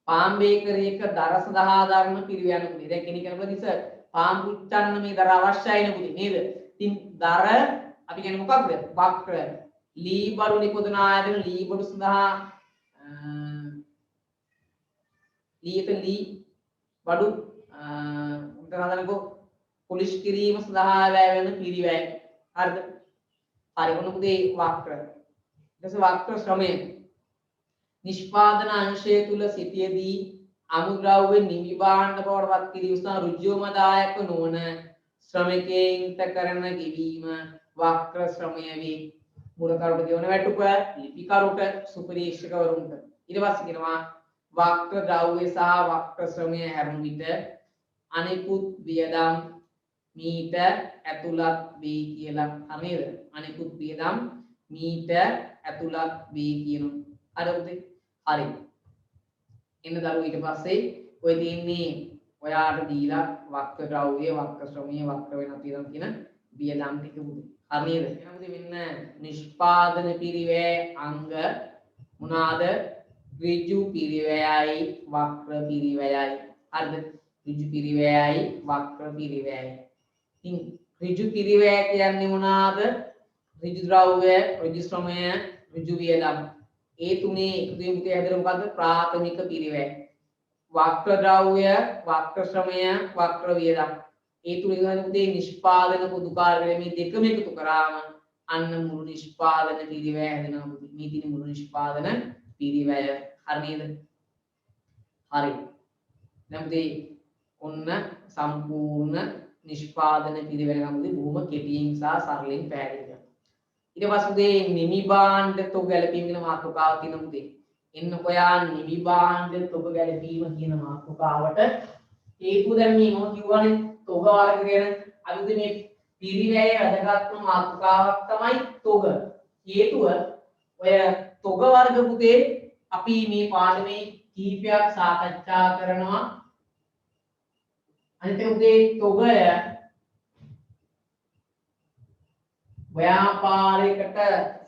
පාම් බේකරි එක දර සඳහා දරන පිරිවැයන පුතේ. දැන් කෙනෙක් කියනවා දිස පාම් පුච්චන්න මේ දර අවශ්‍යයි නේ පුතේ නේද? ඉතින් දර අපි කියන්නේ මොකක්ද? වක්‍ර. ලී බඩු නිපදවන ආයතන ලී බඩු සඳහා ලී බඩු උන්ට හදනකො පොලිෂ් කිරීම සඳහා වැය වෙන පිරිවැය. හරිද? හරි මොන පුතේ වක්‍ර. ඊට පස්සේ වක්‍ර ශ්‍රමය නිෂ්පාදන අංශය තුල සිටියේදී අමුද්‍රව්‍ය නිමි භාණ්ඩ බවට පත් කිරීම සඳහා ඍජුවම දායක නොවන ශ්‍රමිකයින්ට කරන ගෙවීම වක්‍ර ශ්‍රමය වේ. මුලකරුට ගෙවන වැටුප ලිපිකරුට සුපරීක්ෂකවරුන්ට. ඊට පස්සේ කියනවා වක්‍ර ද්‍රව්‍ය සහ වක්‍ර ශ්‍රමය හැරුණු විට අනිකුත් වියදම් මීට ඇතුළත් වේ කියලා. හරිද? අනිකුත් වියදම් මීට ඇතුළත් වේ කියනවා. හරි පුතේ? හරි. එන්න දරුවෝ ඊට පස්සේ ඔය තියෙන්නේ ඔයාට දීලා වක්‍ර ද්‍රව්‍ය වක්‍ර ශ්‍රමය වක්‍ර වෙන තියෙනවා කියන වියදම් ටික පුතේ. හරිද? එහෙනම් පුතේ මෙන්න නිෂ්පාදන පිරිවැය අංග මොනවාද? ඍජු පිරිවැයයි වක්‍ර පිරිවැයයි. හරිද? ඍජු පිරිවැයයි වක්‍ර පිරිවැයයි. ඉතින් ඍජු පිරිවැය කියන්නේ මොනවාද? ඍජු ද්‍රව්‍ය, ඍජු ශ්‍රමය, ඍජු වියදම්. ඒ තුනේ එකතු වීම පුතේ හැදෙන මොකද්ද? ප්‍රාථමික පිරිවැය. වක්‍ර ද්‍රව්‍ය, වක්‍ර ශ්‍රමය, වක්‍ර වියදම්. ඒ තුනේ ගන්න පුතේ නිෂ්පාදන පොදු කාර්යය මේ දෙකම එකතු කරාම අන්න මුළු නිෂ්පාදන පිරිවැය හැදෙනවා පුතේ. මේ තියෙන මුළු නිෂ්පාදන පිරිවැය. හරි නේද? හරි. දැන් පුතේ ඔන්න සම්පූර්ණ නිෂ්පාදන පිරිවැය නම් පුතේ බොහොම කෙටියෙන් සහ සරලයෙන් පැහැදිලි කරනවා. ඊට පස්සේ නිමි භාණ්ඩ තොග ගැලපීම කියන මාතෘකාව තියෙනවා පුතේ. එන්න ඔයා නිමි භාණ්ඩ තොග ගැලපීම කියන මාතෘකාවට හේතුව දැන් මේ මොකද කිව්වනේ තොග වර්ග ගැන. අපි මේ පිරිවැයේ වැදගත්ම මාතෘකාවක් තමයි තොග. හේතුව ඔය තොග වර්ග පුතේ අපි මේ පාඩමේ කීපයක් සාකච්ඡා කරනවා. අනිත් පුතේ තොගය ව්‍යාපාරයකට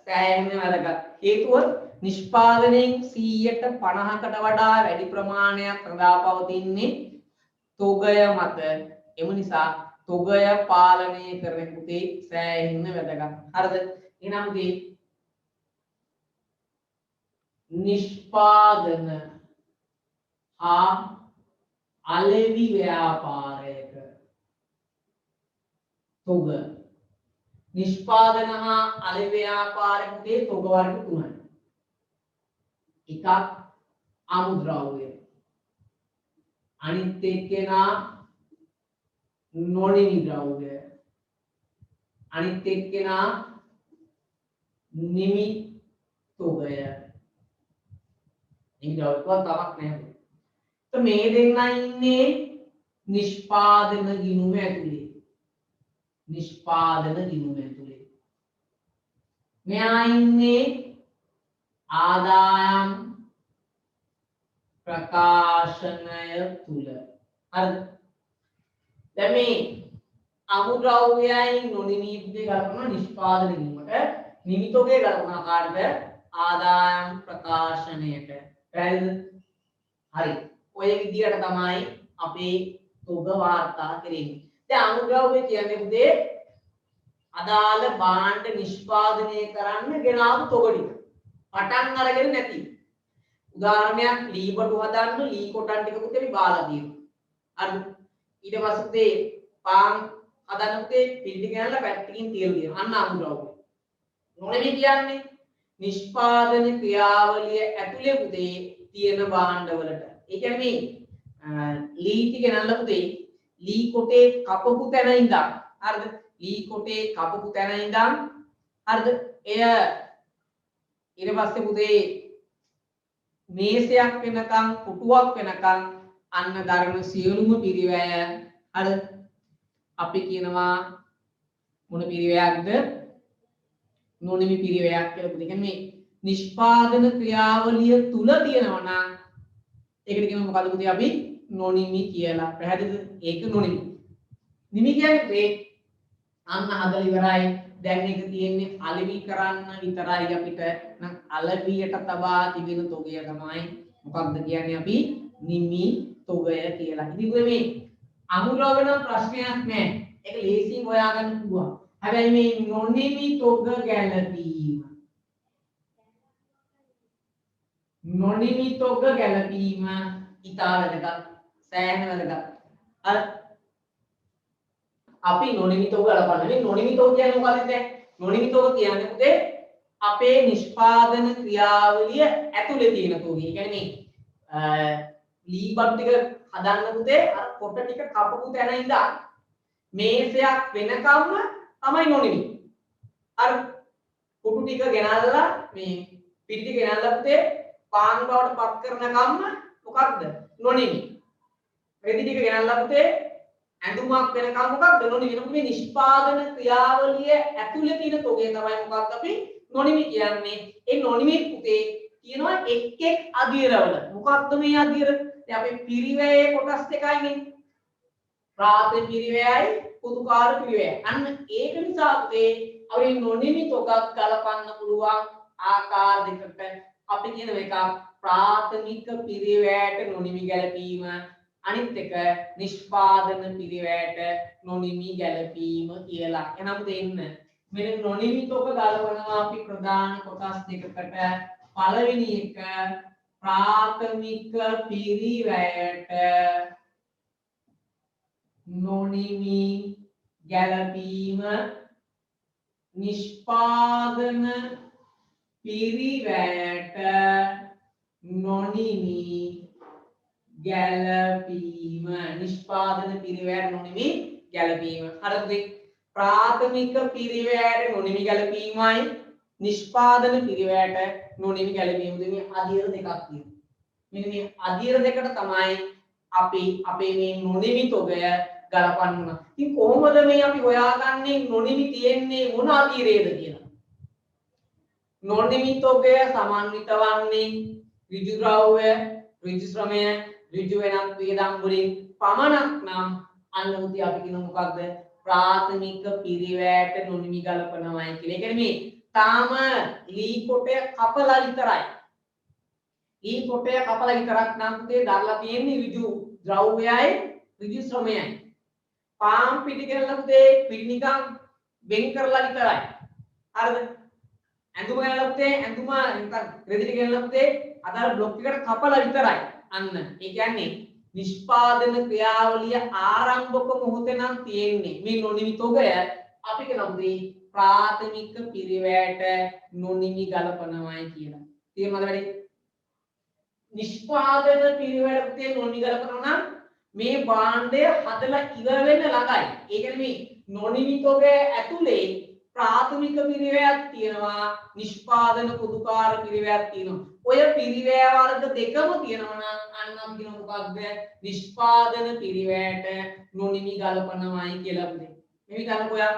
සෑහෙන වැදගත්. හේතුව නිෂ්පාදනයෙන් 50%කට වඩා වැඩි ප්‍රමාණයක් රඳා පවතින්නේ තොගය මත. එම නිසා තොගය පාලනය කරන පුතේ සෑහෙන වැදගත්. හරිද? එහෙනම් පුතේ නිෂ්පාදන හා අලෙවි ව්‍යාපාරයක තොග නිෂ්පාදන හා අලෙවි ව්‍යාපාරයේ තොග වර්ග තුනයි. එකක් අමුද්‍රව්‍ය, අනිත් එක්කෙනා නොනිමි ද්‍රව්‍ය, අනිත් එක්කෙනා නිමි තොගය. නිමි ද්‍රව්‍යවත් තමක් නැහැ. તો මේ දෙන්නා ඉන්නේ නිෂ්පාදන ගිණුම ඇතුලේ. නිෂ්පාදන ගිණුම ඇතුලේ. මෙයා ඉන්නේ ආදායම් ප්‍රකාශනය තුල. හරිද? දැන් මේ අමුද්‍රව්‍යයන් නොනිමීත්වයේ ගලපන නිෂ්පාදන ගිණුමට නිමිතෝගේ ගලපන ආකාරද ආදායම් ප්‍රකාශනයට. පැහැදිලිද? හරි. ඔය විදිහට තමයි අපේ තොග වාර්තා කරන්නේ. දැන් අමුද්‍රව්‍ය කියන්නේ පුතේ අදාළ භාණ්ඩ නිෂ්පාදනය කරන්න ගෙනාවු තොග ටික. පටන් අරගෙන නැති. උදාහරණයක් ලී බඩු හදන්න ලී කොටන් ටික පුතේ බාලා තියෙනවා. හරි. ඊට පස්සේ පාන් හදන්න පුතේ පිළි ගෑනලා පැත්තකින් තියලා තියෙනවා. අන්න අමුද්‍රව්‍ය. නොනෙමි කියන්නේ නිෂ්පාදන ක්‍රියාවලිය ඇතුලේ පුතේ තියෙන භාණ්ඩවලට. ඒ කියන්නේ ලී ටික ගෙනල්ලා පුතේ ලී කොටේ කපපු තැන ඉඳන් හරිද? ලී කොටේ කපපු තැන ඉඳන් හරිද? එය ඊට පස්සේ පුතේ මේසයක් වෙනකන් පුටුවක් වෙනකන් අන්න දරන සියලුම පිරිවැය හරිද? අපි කියනවා මොන පිරිවැයක්ද? නොනිමි පිරිවැයක් කියලා පුතේ. කියන්නේ නිෂ්පාදන ක්‍රියාවලිය තුල තියෙනවා නම් ඒකට කියනවා මොකද පුතේ අපි නොනිමි කියලා. පැහැදිලිද? ඒක නොනිමි. නිමි කියන්නේ අන්න හදලා ඉවරයි දැන් ඒක තියෙන්නේ අලෙවි කරන්න විතරයි අපිට නම් අලෙවියට තබා තිබෙන තොගය තමයි මොකක්ද කියන්නේ අපි නිමි තොගය කියලා. ඉතින් මේ අමුද්‍රව්‍ය නම් ප්‍රශ්නයක් නෑ. ඒක ලේසියෙන් හොයාගන්න පුළුවන්. හැබැයි මේ නොනිමි තොග ගැලපීම නොනිමි තොග ගැලපීම ඉතා වැදගත්. සෑහෙන වැදගත්. අර අපි නොනිමි තොග ගලපන්න. මේ නොනිමි තොග කියන්නේ මොකක්ද? නොනිමි තොග කියන්නේ පුතේ අපේ නිෂ්පාදන ක්‍රියාවලිය ඇතුලේ තියෙන තොගය. ඒ කියන්නේ ලී බඩු ටික හදන්න පුතේ අර කොට ටික කපපු තැන ඉඳන් මේසයක් වෙනකම්ම තමයි නොනිමි. අර කුඩු ටික ගෙනල්ලා මේ පිටි ටික ගෙනල්ලා පුතේ පාන් බවට පත් කරනකම්ම මොකක්ද? නොනිමි. රෙදි ටික ගෙනල්ලා පුතේ ඇඳුමක් වෙනකම් මොකක්ද නොනිමි. මේ නිෂ්පාදන ක්‍රියාවලිය ඇතුලේ තියෙන තොගය තමයි මොකක්ද අපි නොනිමි කියන්නේ. ඒ නොනිමි පුතේ කියනවා එක් එක් අදියරවල. මොකක්ද මේ අදියර? දැන් අපේ පිරිවැයේ කොටස් දෙකයිනේ. ප්‍රාථමික පිරිවැයයි පොදුකාර පිරිවැයයි. අන්න ඒක නිසා පුතේ අපි නොනිමි තොගක් ගලපන්න පුළුවන් ආකාර දෙකකට අපි කියන එක ප්‍රාථමික පිරිවැයට නොනිමි ගැලපීම අනිත් එක නිෂ්පාදන පිරිවැයට නොනිමි ගැලපීම කියලා. එහෙනම් දෙන්න මෙන්න නොනිමි තොග ගලවනවා අපි ප්‍රධාන කොටස් දෙකකට. පළවෙනි එක ප්‍රාථමික පිරිවැයට නොනිමි ගැලපීම නිෂ්පාදන පිරිවැයට නොනිමි ගැලපීම නිෂ්පාදන පිරිවැයට නොනිමි ගැලපීම. හරිද? ප්‍රාථමික පිරිවැයට නොනිමි ගැලපීමයි නිෂ්පාදන පිරිවැයට නොනිමි ගැලපීම දෙන්නේ අදියර දෙකක් තියෙනවා. මෙන්න මේ අදියර දෙකට තමයි අපි අපේ මේ නොනිමි තොගය ගලපන්න. ඉතින් කොහොමද මේ අපි හොයාගන්නේ නොනිමි තියෙන්නේ මොන අදියරේද කියලා? නොනිමි තොගය සමන්විත වන්නේ ඍජු ද්‍රව්‍ය, ඍජු ශ්‍රමය, ඍජු වෙනත් වේදම් වලින් පමණක් නම් අන්න උදී අපි කියන මොකක්ද? ප්‍රාථමික පිරිවැයට නොනිමි ගලපනවායි කියලා. ඒ කියන්නේ මේ තාම ලී කොටය කපලා විතරයි. ලී කොටය කපලා විතරක් නම් පුතේ දරලා තියෙන්නේ ඍජු ද්‍රව්‍යයයි ඍජු ශ්‍රමයයි. පාම් පිටි කරලා පුතේ පිටි නිකන් වෙන් කරලා විතරයි. හරිද? ඇඳුම ගන්නලා පුතේ ඇඳුම නිකන් රෙදි ටික ගන්නලා පුතේ අදාළ බ්ලොක් එකට කපලා විතරයි. අන්න ඒ කියන්නේ නිෂ්පාදන ක්‍රියාවලිය ආරම්භක මොහොතේ නම් තියෙන්නේ මේ නොනිමි තොගය අපි කියනවා ප්‍රාථමික පිරිවැයට නොනිමි ගලපනවායි කියලා. තේරුණාද වැඩි? නිෂ්පාදන පිරිවැයට පුතේ නොනිමි ගලපනවා නම් මේ භාණ්ඩය හදලා ඉවර වෙන්න ළඟයි. ඒ කියන්නේ මේ නොනිමි තොගය ඇතුලේ ප්‍රාථමික පිරිවැයක් තියෙනවා, නිෂ්පාදන පොදුකාර පිරිවැයක් තියෙනවා. ඔය පිරිවැය වර්ග දෙකම තියෙනවා නම් අන්න අපි කියන මොකක්ද? නිෂ්පාදන පිරිවැයට නොනිමි ගලපනවායි කියලා පුතේ. මේ විදිහට ඔයා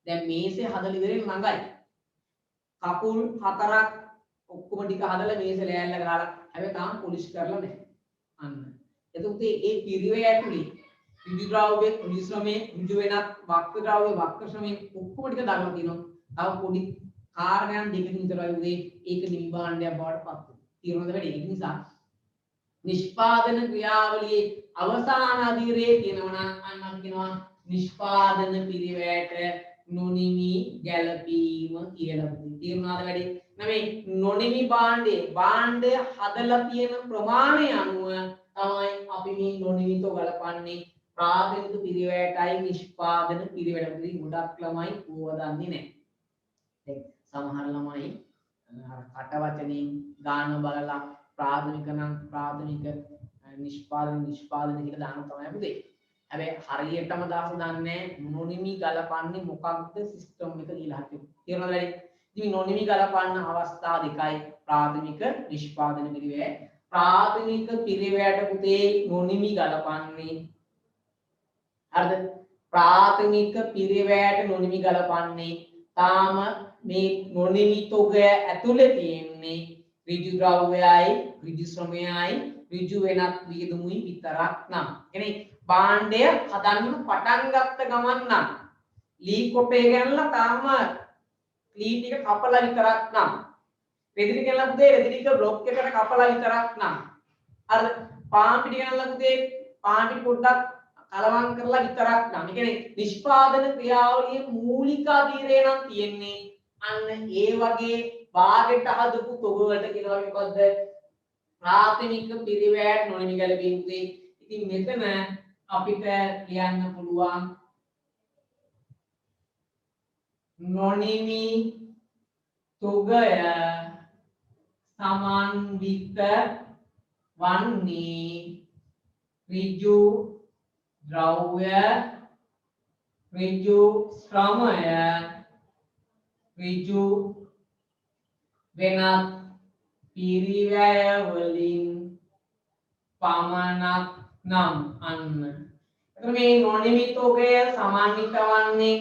දැන් මේසේ හදලා ඉවරෙන් ළඟයි. කකුල් හතරක් ඔක්කොම ටික හදලා මේසේ ලෑල්ල ගහලා හැබැයි තාම පොලිෂ් කරලා නැහැ. අන්න. එතකොට මේ පිරිවැය ඇතුලේ ඍජු ද්‍රව්‍ය, ඍජු ශ්‍රමයේ, ඍජු වෙනත් වක්‍ර ද්‍රව්‍ය, වක්‍ර ශ්‍රමයේ ඔක්කොම ටික දාලා තියෙනවා. තව පොඩි කාරණයක් දෙකකින් විතරයි උදේ ඒක නිමි භාණ්ඩයක් බවට පත් වෙනවා. තීරණද වැඩි. ඒ නිසා නිෂ්පාදන ක්‍රියාවලියේ අවසාන අදියරේ තියෙනවා නම් අන්න අපි කියනවා නිෂ්පාදන පිරිවැයට නොනිමි ගැලපීම කියලා. තීරණාද වැඩි. මේ නොනිමි භාණ්ඩය හදලා තියෙන ප්‍රමාණය අනුව තමයි අපි මේ නොනිමි තොග ගලපන්නේ. ප්‍රාථමික පිරිවැයටයි නිෂ්පාදන පිරිවැයටයි ගොඩක් ළමයි ඕව දන්නේ නැහැ. සමහර ළමයි අර කට වචනෙන් ගාන බලලා ප්‍රාථමික නම් ප්‍රාථමික නිෂ්පාදන කියලා දාන තමයි පුතේ. හැබැයි හරියටම දාපු දන්නේ නොනිමි ගලපන්නේ මොකක්ද සිස්ටම් එක කියලා හිතුවා. තේරුණාද වැඩි? ඉතින් නොනිමි ගලපන්න අවස්ථා දෙකයි ප්‍රාථමික නිෂ්පාදන පිරිවැය. ප්‍රාථමික පිරිවැයට පුතේ නොනිමි ගලපන්නේ හරිද? ප්‍රාථමික පිරිවැයට නොනිමි ගලපන්නේ තාම මේ නොනිමි තොගය ඇතුලේ තියෙන්නේ ඍජු ද්‍රව්‍යයයි, ඍජු ශ්‍රමයයි, ඍජු වෙනත් වියදමුයි විතරක් නම්. එනේ භාණ්ඩය හදන්න පටන් ගත්ත ගමන් නම් ලී කොටේ ගන්නලා තාම ලී ටික කපලා විතරක් නම් රෙදිරි ගන්නලා පුතේ රෙදිරි ටික බ්ලොක් එකකට කපලා විතරක් නම් අර පාන් පිටි ගන්නලා පුතේ පාන් පිටි පොඩ්ඩක් කලවම් කරලා විතරක් නම් ඒ කියන්නේ නිෂ්පාදන ක්‍රියාවලියේ මූලික අධීරය නම් තියෙන්නේ අන්න ඒ වගේ භාගයට හදපු තොග වලට කියනවා මොකද්ද ප්‍රාථමික පිරිවැයට නොනිමි ගැලපීම් පුතේ. ඉතින් මෙතන අපිට ලියන්න පුළුවන් නොනිමි තොගය සමන්විත වන්නේ ඍජු ද්‍රව්‍ය ඍජු ශ්‍රමය ඍජු වෙනත් පිරිවැය වලින් පමණක් නම් අන්න. එතකොට මේ නොනිමි තොගය සමන්විත වන්නේ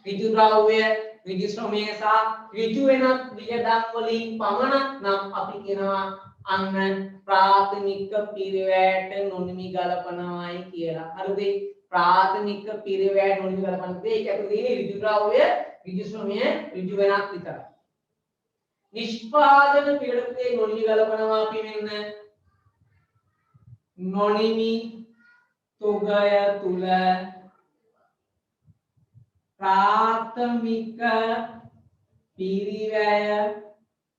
ඍජු ද්‍රව්‍ය ඍජු ශ්‍රමය සහ ඍජු වෙනත් වියදම් වලින් පමණක් නම් අපි කියනවා අන්න ප්‍රාථමික පිරිවැයට නොනිමි ගලපනවායි කියලා. හරිද? ප්‍රාථමික පිරිවැයට නොනිමි ගලපනද ඒක ඇතුළේ තියෙන ඍජු ද්‍රව්‍ය ඍජු ශ්‍රමය ඍජු වෙනත් විතරයි. නිෂ්පාදන පිළිවෙලේ නොනිමි ගලපනවා අපි මෙන්න නොනිමි තොගය තුල ප්‍රාථමික පිරිවැය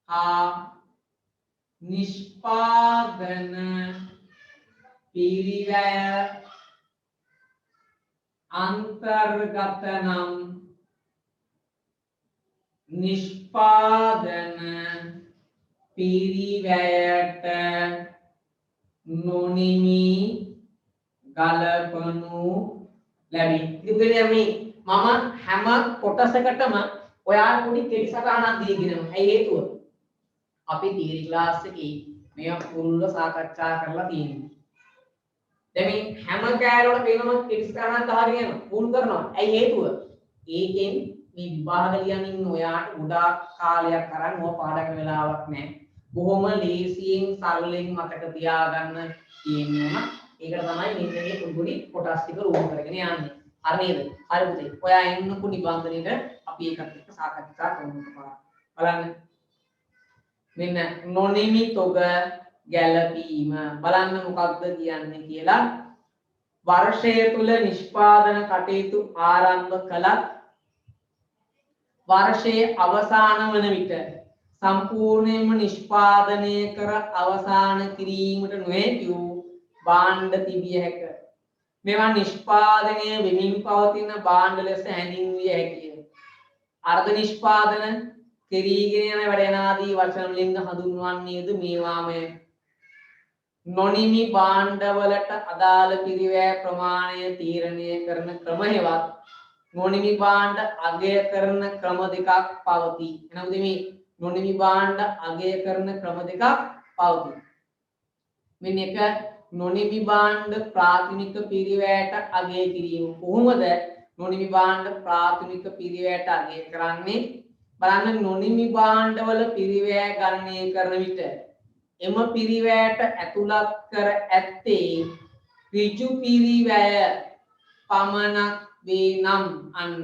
හා නිෂ්පාදන පිරිවැය අන්තර්ගත නම් නිෂ්පාදන පිරිවැයට නොනිමි ගලපනු ලැබේ. ඉතින් මේ මම හැම කොටසකටම ඔයාලා පොඩි කෙටි සටහනක් දීගෙන යනවා. ඇයි හේතුව? අපි තියරි ක්ලාස් එකේ මේවා පුරුල්ල සාකච්ඡා කරලා තියෙනවා. දැන් මේ හැම කෑල්ලවල වෙනම කෙටි සටහනක් අහගෙන යනවා. පුරුදු කරනවා. ඇයි හේතුව? ඒකෙන් මේ විභාග ලියන ඉන්න ඔයාට ගොඩාක් කාලයක් අරන් ඕවා පාඩම් කරන වෙලාවක් නැහැ. බොහොම ලේසියෙන් සරලෙන් මතක තියාගන්න තියෙනවා. ඒකට තමයි මෙන්න මේ පොඩි කොටස් ටික රූප කරගෙන යන්නේ. හරි නේද? හරි පුතේ. ඔයා එන්නකෝ නිබන්ධනෙට අපි ඒකත් එක්ක සාකච්ඡා කරමු පාඩම්. බලන්න. මෙන්න නොනිමි තොග ගැලපීම බලන්න මොකක්ද කියන්නේ කියලා. වර්ෂය තුල නිෂ්පාදන කටයුතු ආරම්භ කළත් වර්ෂයේ අවසාන වන විට සම්පූර්ණයෙන්ම නිෂ්පාදනය කර අවසන් කිරීමට නොහැකි වූ භාණ්ඩ තිබිය හැක. මේවා නිෂ්පාදනය වෙමින් පවතින භාණ්ඩ ලෙස හැඳින්විය හැකිය. අර්ධ නිෂ්පාදන කෙරීගෙන යන වැඩ ආදී වචන වලින් හඳුන්වන්නේද මේවාමය. නොනිමි භාණ්ඩවලට අදාළ පිරිවැය ප්‍රමාණය තීරණය කරන ක්‍රම හේවත් නොනිමි භාණ්ඩ අගය කරන ක්‍රම දෙකක් පවතී. එනමුද මේ නොනිමි භාණ්ඩ අගය කරන ක්‍රම දෙකක් පවතී. මෙන්න එක නොනිමි භාණ්ඩ ප්‍රාථමික පිරිවැයට අගය කිරීම. කොහොමද නොනිමි භාණ්ඩ ප්‍රාථමික පිරිවැයට අගය කරන්නේ? බලන්න නොනිමි භාණ්ඩවල පිරිවැය ගණනය කරන විට එම පිරිවැයට ඇතුළත් කර ඇත්තේ ඍජු පිරිවැය පමණක් වේ නම් අන්න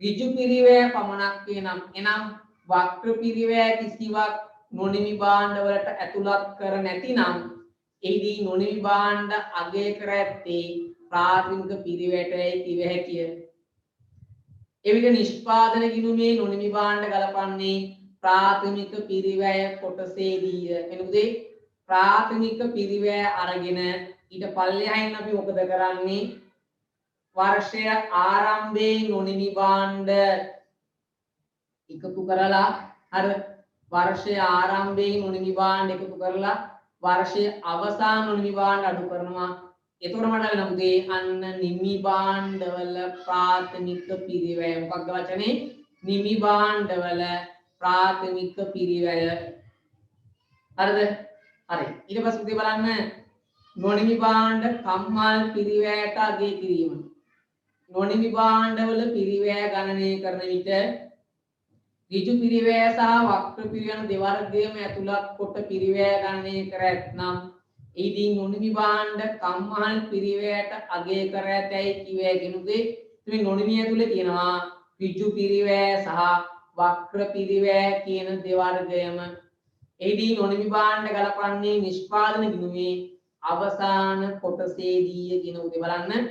ඍජු පිරිවැය පමණක් වේ නම් එනම් වක්‍ර පිරිවැය කිසිවක් නොනිමි භාණ්ඩ වලට ඇතුළත් කර නැතිනම් එහිදී නොනිමි භාණ්ඩ අගය කර ඇත්තේ ප්‍රාථමික පිරිවැයටයි කිව හැකිය. එවිට නිෂ්පාදන ගිණුමේ නොනිමි භාණ්ඩ ගලපන්නේ ප්‍රාථමික පිරිවැය කොටසේදීය. එනමුද ප්‍රාථමික පිරිවැය අරගෙන ඊට පල්ලෙහායින් අපි මොකද කරන්නේ? වර්ෂය ආරම්භයේ නොනිමි භාණ්ඩ එකතු කරලා අර වර්ෂය ආරම්භයේ නොනිමි භාණ්ඩ එකතු කරලා වර්ෂයේ අවසාන නොනිමි භාණ්ඩ අඩු කරනවා. එතකොට මට වෙනමුද අන්න නිමි භාණ්ඩවල ප්‍රාථමික පිරිවැය මොකක්ද වචනේ? නිමි භාණ්ඩවල ප්‍රාථමික පිරිවැය. හරිද? හරි. ඊට පස්සේ බලන්න නොනිමි භාණ්ඩ කම්මල් පිරිවැයට අගය කිරීම. නොනිමි භාණ්ඩවල පිරිවැය ගණනය කරන විට ඍජු පිරිවැය සහ වක්‍ර පිරිවැය දෙවර්ගයේම ඇතුළත් කොට පිරිවැය ගණනය කර ඇතනම් එහිදී නොනිමි භාණ්ඩ කම්මල් පිරිවැයට අගය කර ඇතැයි කිව හැකිනුද? මේ නොනිමිය තුල තියෙනවා ඍජු පිරිවැය සහ වක්‍ර පිරිවැය කියන දෙවර්ගයම. එහිදී නොනිමි භාණ්ඩ ගලපන්නේ නිෂ්පාදන ගිණුමේ අවසාන කොටසේදී කියන උදේ බලන්න.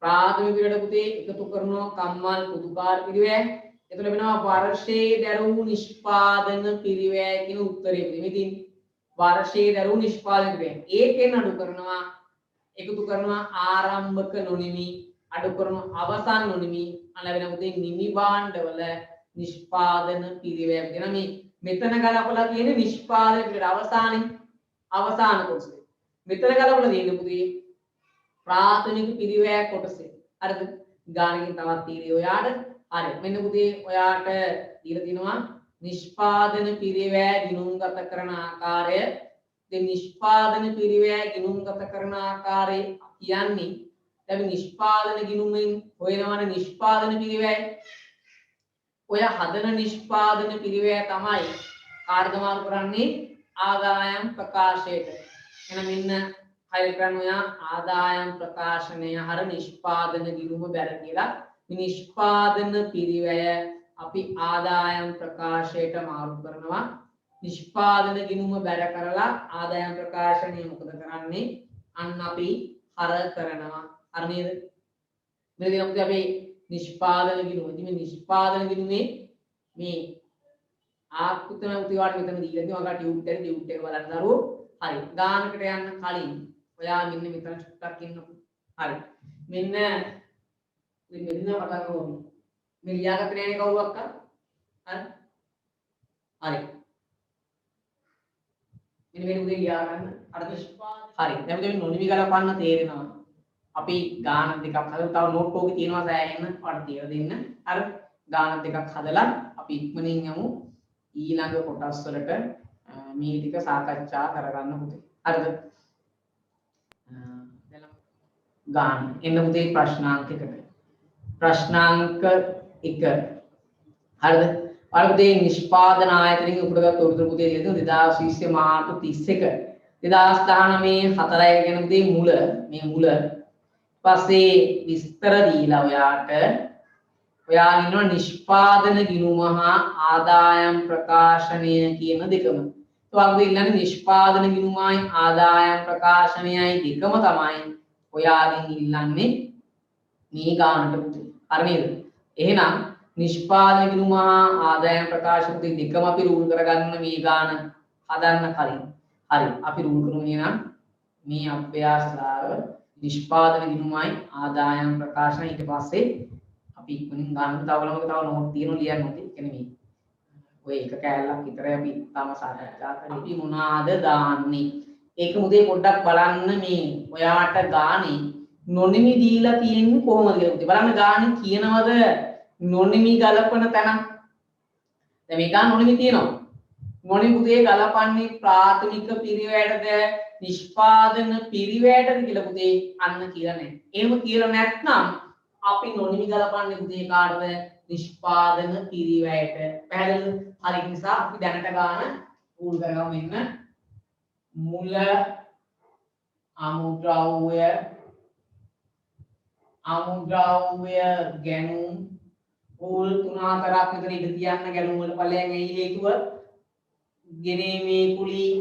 ප්‍රාථමික පිළිවෙල පුතේ එකතු කරනවා කම්මල් පුදුකාර පිරිවැය. එතකොට වෙනවා වර්ෂයේ දරූ නිෂ්පාදන පිරිවැය කියන උත්තරේ. මෙතන වර්ෂයේ දරූ නිෂ්පාදන පිරිවැය. ඒකෙන් අඩු කරනවා එකතු කරනවා ආරම්භක නොනිමි අඩු කරනවා අවසන් නොනිමි අලවෙන පුතේ නිමි භාණ්ඩවල නිෂ්පාදන පිරිවැය කියන මේ මෙතන ගලපලා තියෙන නිෂ්පාදන පිරිවැය අවසාන කොටස. මෙතන ගලපලා තියෙන පුතේ ප්‍රාථමික පිරිවැය කොටසේ. හරිද? ගානකින් තවත් තීරය ඔයාට. හරි. මෙන්න පුතේ ඔයාට දීලා තිනවා නිෂ්පාදන පිරිවැය ගිණුම්ගත කරන ආකාරය. දැන් නිෂ්පාදන පිරිවැය ගිණුම්ගත කරන ආකාරය කියන්නේ දැන් නිෂ්පාදන ගිණුමෙන් හොයනවනේ නිෂ්පාදන පිරිවැය. ඔය හදන නිෂ්පාදන පිරිවැය තමයි කාර්යමාල් කරන්නේ ආදායම් ප්‍රකාශයට. එහෙනම් මෙන්න හයිල් කරන ඔයා ආදායම් ප්‍රකාශනය හර නිෂ්පාදන ගිණුම බැර කියලා. මේ නිෂ්පාදන පිරිවැය අපි ආදායම් ප්‍රකාශයට මාරු කරනවා. නිෂ්පාදන ගිණුම බැර කරලා ආදායම් ප්‍රකාශනය මොකද කරන්නේ? අන්න අපි හර කරනවා. හරි නේද? මෙන්න දිනමුද අපි නිෂ්පාදන ගිණුම. ඉතින් මේ නිෂ්පාදන ගිණුමේ මේ ආකෘතම උතිවාට මෙතන දීලා තියෙනවා. ඔයාලා ටියුට් එක බලන්න දරුවෝ. හරි. ගානකට යන්න කලින් ඔයා මෙන්න මෙතන චුට්ටක් ඉන්නකො. හරි. මෙන්න මෙන්න පටන් ගමු. මේ ලියාගත්තේ නෑනේ කවුරුවක්වත්. හරි. හරි. මෙන්න මේ උදේ ලියා ගන්න. අර නිෂ්පාදන. හරි. දැන් මේ නොනිමි ගලපන්න තේරෙනවා. අපි ගාන දෙකක් හදලා තව නෝට් එකේ තියෙනවා සෑහෙන්න පාඩ තියලා දෙන්න. අර ගාන දෙකක් හදලා අපි ඉක්මනින් යමු ඊළඟ කොටස් වලට මේ ටික සාකච්ඡා කරගන්න පුතේ. හරිද? ගාන එන්න පුතේ ප්‍රශ්නාංකයකට. ප්‍රශ්නාංක 1. හරිද? අලුතේ නිෂ්පාදන ආයතනයෙන් උපුටගත් තොරතුරු පුතේ තියෙනවා 2020 මාර්තු 31. 2019 4 ගැන පුතේ මුල මේ මුල පස්සේ විස්තර දීලා ඔයාට ඔයා ඉන්නවා නිෂ්පාදන ගිණුම හා ආදායම් ප්‍රකාශනය කියන දෙකම. ඔයාගේ ඉල්ලන්නේ නිෂ්පාදන ගිණුමයි ආදායම් ප්‍රකාශනයයි දෙකම තමයි ඔයාගෙන් ඉල්ලන්නේ මේ ගානට පුතේ. හරි නේද? එහෙනම් නිෂ්පාදන ගිණුම හා ආදායම් ප්‍රකාශන දෙකම අපි රූල් කරගන්න මේ ගාන හදන්න කලින්. හරි. අපි රූල් කරමු එහෙනම් මේ අභ්‍යාසලාව නිෂ්පාදන ගිණුමයි ආදායම් ප්‍රකාශන ඊට පස්සේ අපි ඉක්මනින් ගන්න තව නෝට් තියෙනවා ලියන්න ඕනේ. කියන්නේ මේ ඔය එක කෑල්ලක් විතරයි අපි තාම සාකච්ඡා කරන්නේ. අපි මොනවාද දාන්නේ? ඒක මුදේ පොඩ්ඩක් බලන්න මේ ඔයාට ගානේ නොනිමි දීලා තියෙන්නේ කොහොමද කියලා. බලන්න ගානේ කියනවද නොනිමි ගලපන තැන. දැන් මේ ගාන නොනිමි තියෙනවා. නොනිමි පුතේ ගලපන්නේ ප්‍රාථමික පිරිවැයටද නිෂ්පාදන පිරිවැයටද කියලා පුතේ අන්න කියලා නැහැ. එහෙම කියලා නැත්නම් අපි නොනිමි ගලපන්නේ පුතේ කාටද? නිෂ්පාදන පිරිවැයට. පැහැදිලිද? හරි නිසා අපි දැනට ගාන රූල් කරගමු මෙන්න. මුල අමුද්‍රව්‍ය ගැනුම් රූල් 3-4ක් විතර ඉඳ තියන්න ගැනුම් වල ඵලයන් ඇයි හේතුව ගෙනීමේ කුලී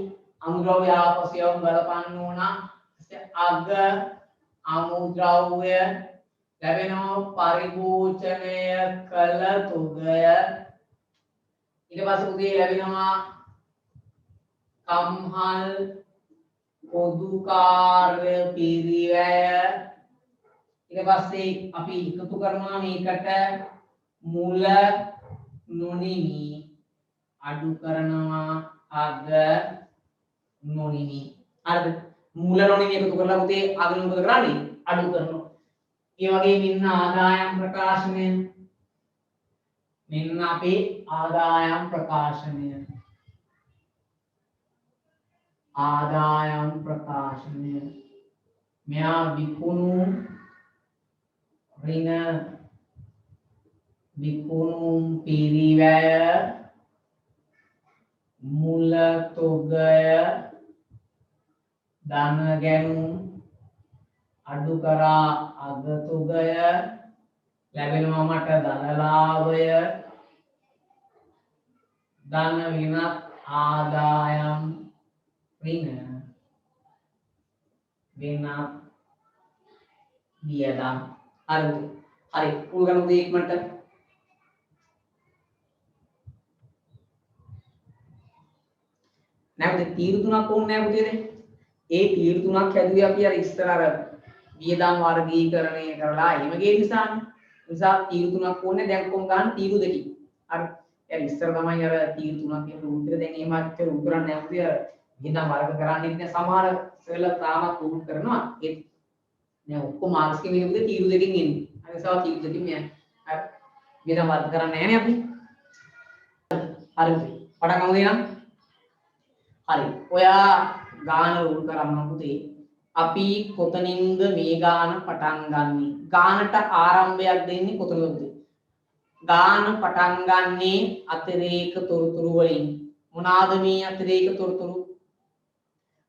අමුද්‍රව්‍ය ආපසයව බලපන්න ඕන. අග අමුද්‍රව්‍ය ලැබෙනවා පරිභෝජනය කළ තුගය. ඊට පස්සේ උදේ ලැබෙනවා කම්හල් පොදුකාර්ය පිරිවැය. ඊට පස්සේ අපි එකතු කරනවා මේකට මුල නොනිමි අඩු කරනවා අග නොනිමි. හරිද? මුල නොනිමි එකතු කරලා පුතේ අග නොනිමි මොකද කරන්නේ? අඩු කරනවා. ඒ වගේ මෙන්න ආදායම් ප්‍රකාශනය. මෙන්න අපේ ආදායම් ප්‍රකාශනය. මෙයා විකුණු පිරිවැය මුල තොගය ධන ගැනුම් අඩු කරා අගතුගය ලැබෙනවා මට ධනලාභය ධන විනත් ආදායම් ඍණ වෙනත් වියදම් හරි උල් ගන්න උදේ ඉක්මනට නැවත තීරු තුනක් ඕනේ නැහැ පුතේනේ ඒ තීරු තුනක් හැදුවේ අපි අර ඉස්සර අර වියදම් වර්ගීකරණය කරලා එහෙම ගේ නිසා තීරු තුනක් ඕනේ දැන් කොම් ගන්න තීරු දෙකකින් හරි දැන් ඉස්සර තමයි අර තීරු තුනක් කියන රූල් එක දැන් එහෙම අච්චර උකරන්නේ නැහැ පුතේ අර වියදම් වර්ග කරන්නේ නැහැ සමහර සෙල්ල තාමත් රූල් කරනවා ඒ දැන් ඔක්කොම මාක්ස් එකේ මේ පුතේ තීරු දෙකකින් එන්නේ අර නිසා තීරු දෙකකින් මෙයා හරි වියදම් වර්ග කරන්නේ නැහැ නේ අපි හරි පටන් ගමු දෙනා හරි ඔයා ගාන රූල් කරන්න පුතේ අපි කොතනින්ද මේ ගාන පටන් ගන්නෙ ගානට ආරම්භයක් දෙන්නේ කොතනද පුතේ ගාන පටන් ගන්නේ අතිරේක තොරතුරු වලින් මොනවාද මේ අතිරේක තොරතුරු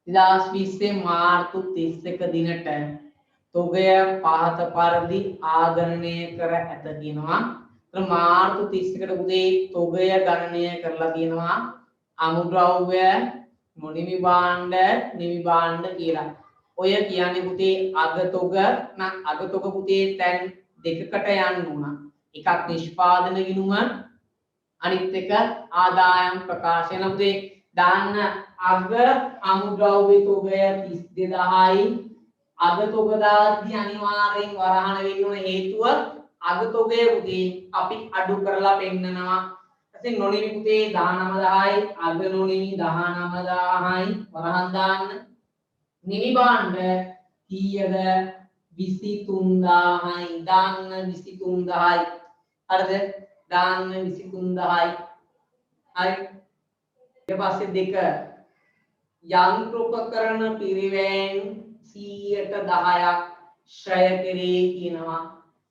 2020 මාර්තු 31 දිනට තොගය පහත පරිදි ආගණනය කර ඇත කියනවා මාර්තු 31කට පුතේ තොගය ගණනය කරලා තියෙනවා අමුද්‍රව්‍ය මොනිමි භාණ්ඩ කියලා. ඔය කියන්නේ පුතේ අගතොග නම් අගතොග පුතේ තැන් දෙකකට යන්න උනා. එකක් නිෂ්පාදන ගිණුම අනිත් එක ආදායම් ප්‍රකාශන පුතේ දාන්න අග අමුද්‍රව්‍ය තොගය 32000යි අගතොග දාද්දී අනිවාර්යෙන් වරහන වෙන්න ඕන හේතුව අගතොගය පුතේ අපි අඩු කරලා පෙන්නනවා. ඉතින් නොනිමි පුතේ 19000යි අග නොනිමි 19000යි වරහන් දාන්න. නිමි භාණ්ඩ කීයද 23000යි දාන්න 23000යි. හරිද? දාන්න 23000යි. හරි. ඊට පස්සේ දෙක යන්ත්‍ර උපකරණ පිරිවැන් 10%ක් ශ්‍රය කෙරේ කියනවා.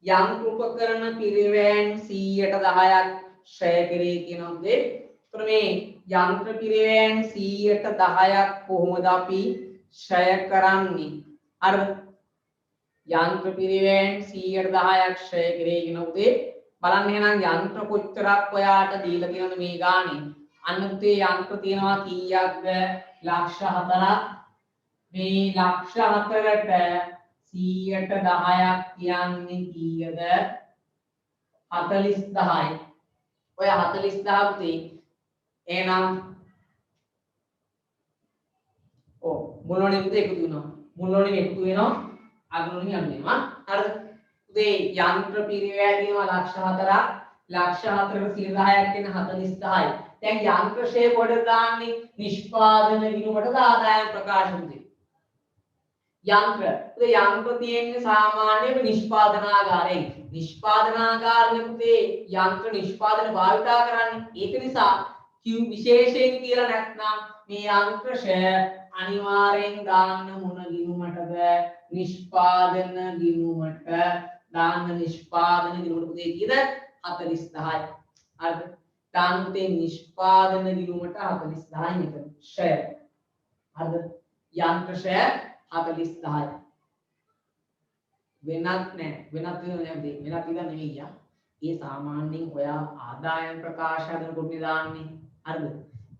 යන්ත්‍ර උපකරණ පිරිවැන් 10%ක් ශ්‍රය කරේ කියනවා දේ. ඒතර මේ යන්ත්‍ර පිරිවැන් 10%ක් කොහොමද අපි ශ්‍රය කරන්නේ? අර යන්ත්‍ර පිරිවැන් 10%ක් ශ්‍රය කරේ කියනවා දේ. බලන්න එහෙනම් යන්ත්‍ර කොච්චරක් ඔයාට දීලා තියෙනවද මේ ගානේ? අන්න පුතේ යන්ත්‍ර තියෙනවා කීයක්ද? ලක්ෂ 4ක්. මේ ලක්ෂ 4ට 100ට 10ක් කියන්නේ කීයද? 40000යි. ඔය 40000 පුතේ එහෙනම් මුල්වලින් පුතේ එකතු වෙනවා මුල්වලින් එකතු වෙනවා අග්‍රවලින් යන්න වෙනවා හරිද පුතේ යන්ත්‍ර පිරිවැය කියනවා ලක්ෂ 4ක් ලක්ෂ 4කට 10ක් කියන 40000යි දැන් යන්ත්‍ර ෂේ කොට දාන්නේ නිෂ්පාදන ගිණුමට ආදායම් ප්‍රකාශ පුතේ යන්ත්‍ර තියෙන්නේ සාමාන්‍යයෙන් නිෂ්පාදනාගාරයෙන් නිෂ්පාදනාගාරවල පුතේ යන්ත්‍ර නිෂ්පාදන භාවිතා කරන්නේ ඒක නිසා Q විශේෂයෙන් කියලා නැත්නම් මේ යන්ත්‍ර ෂය අනිවාර්යෙන් දාන්න මොන ගිණුමටද නිෂ්පාදන ගිණුමට දාන්න නිෂ්පාදන ගිණුමට පුතේ කීයද 40000යි හරිද දාන්න පුතේ නිෂ්පාදන ගිණුමට 40000යි මෙතන ෂය හරිද යන්ත්‍ර ෂය 40000යි වෙනත් නැහැ වෙනත් විදිහ නෙවෙයි යා ඒ සාමාන්‍යයෙන් ඔයා ආදායම් ප්‍රකාශය හදනකොට දාන්නේ හරිද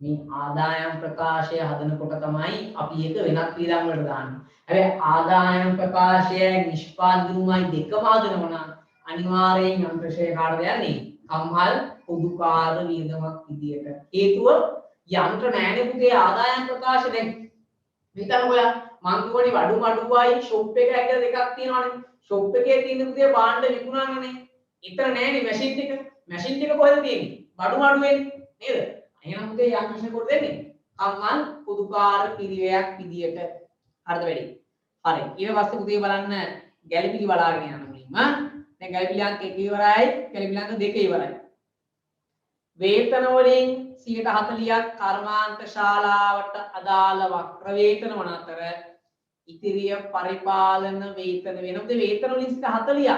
මේ ආදායම් ප්‍රකාශය හදනකොට තමයි අපි ඒක වෙනත් වියදම් වලට දාන්නේ හැබැයි ආදායම් ප්‍රකාශය නිෂ්පාදනයයි දෙකම හදනවා නම් අනිවාර්යෙන් යන්ත්‍රශය කාටද යන්නේ කම්හල් පොදුකාර වියදමක් විදියට හේතුව යන්ත්‍ර නැහැනේ පුතේ ආදායම් ප්‍රකාශය දැන් හිතන්න ඔයා මං කියවනේ වඩු මඩුවයි ෂොප් එක ඇතුළේ දෙකක් තියෙනවානේ ෂොප් එකේ තියෙන පුතේ භාණ්ඩ විකුණන්නනේ ඊතර නෑනේ මැෂින් එක කොහෙද තියෙන්නේ වඩු මඩුවේ නේද එහෙනම් පුතේ යන්ත්‍රශය කොට දෙන්නේ කම්මල් පොදුකාර පිරිවැයක් විදියට හරිද වැඩි හරි ඊට පස්සේ පුතේ බලන්න ගැලිපිලි බලාගෙන යන්න මුලින්ම දැන් ගැලිපිලි අංක 1 ඉවරයි ගැලිපිලි අංක 2 ඉවරයි වේතන වලින් 140ක් කර්මාන්ත ශාලාවට අදාළ වක්‍ර වේතන වන අතර ඉතිරිය පරිපාලන වේතන වෙනකොට වේතන වලින් 140ක්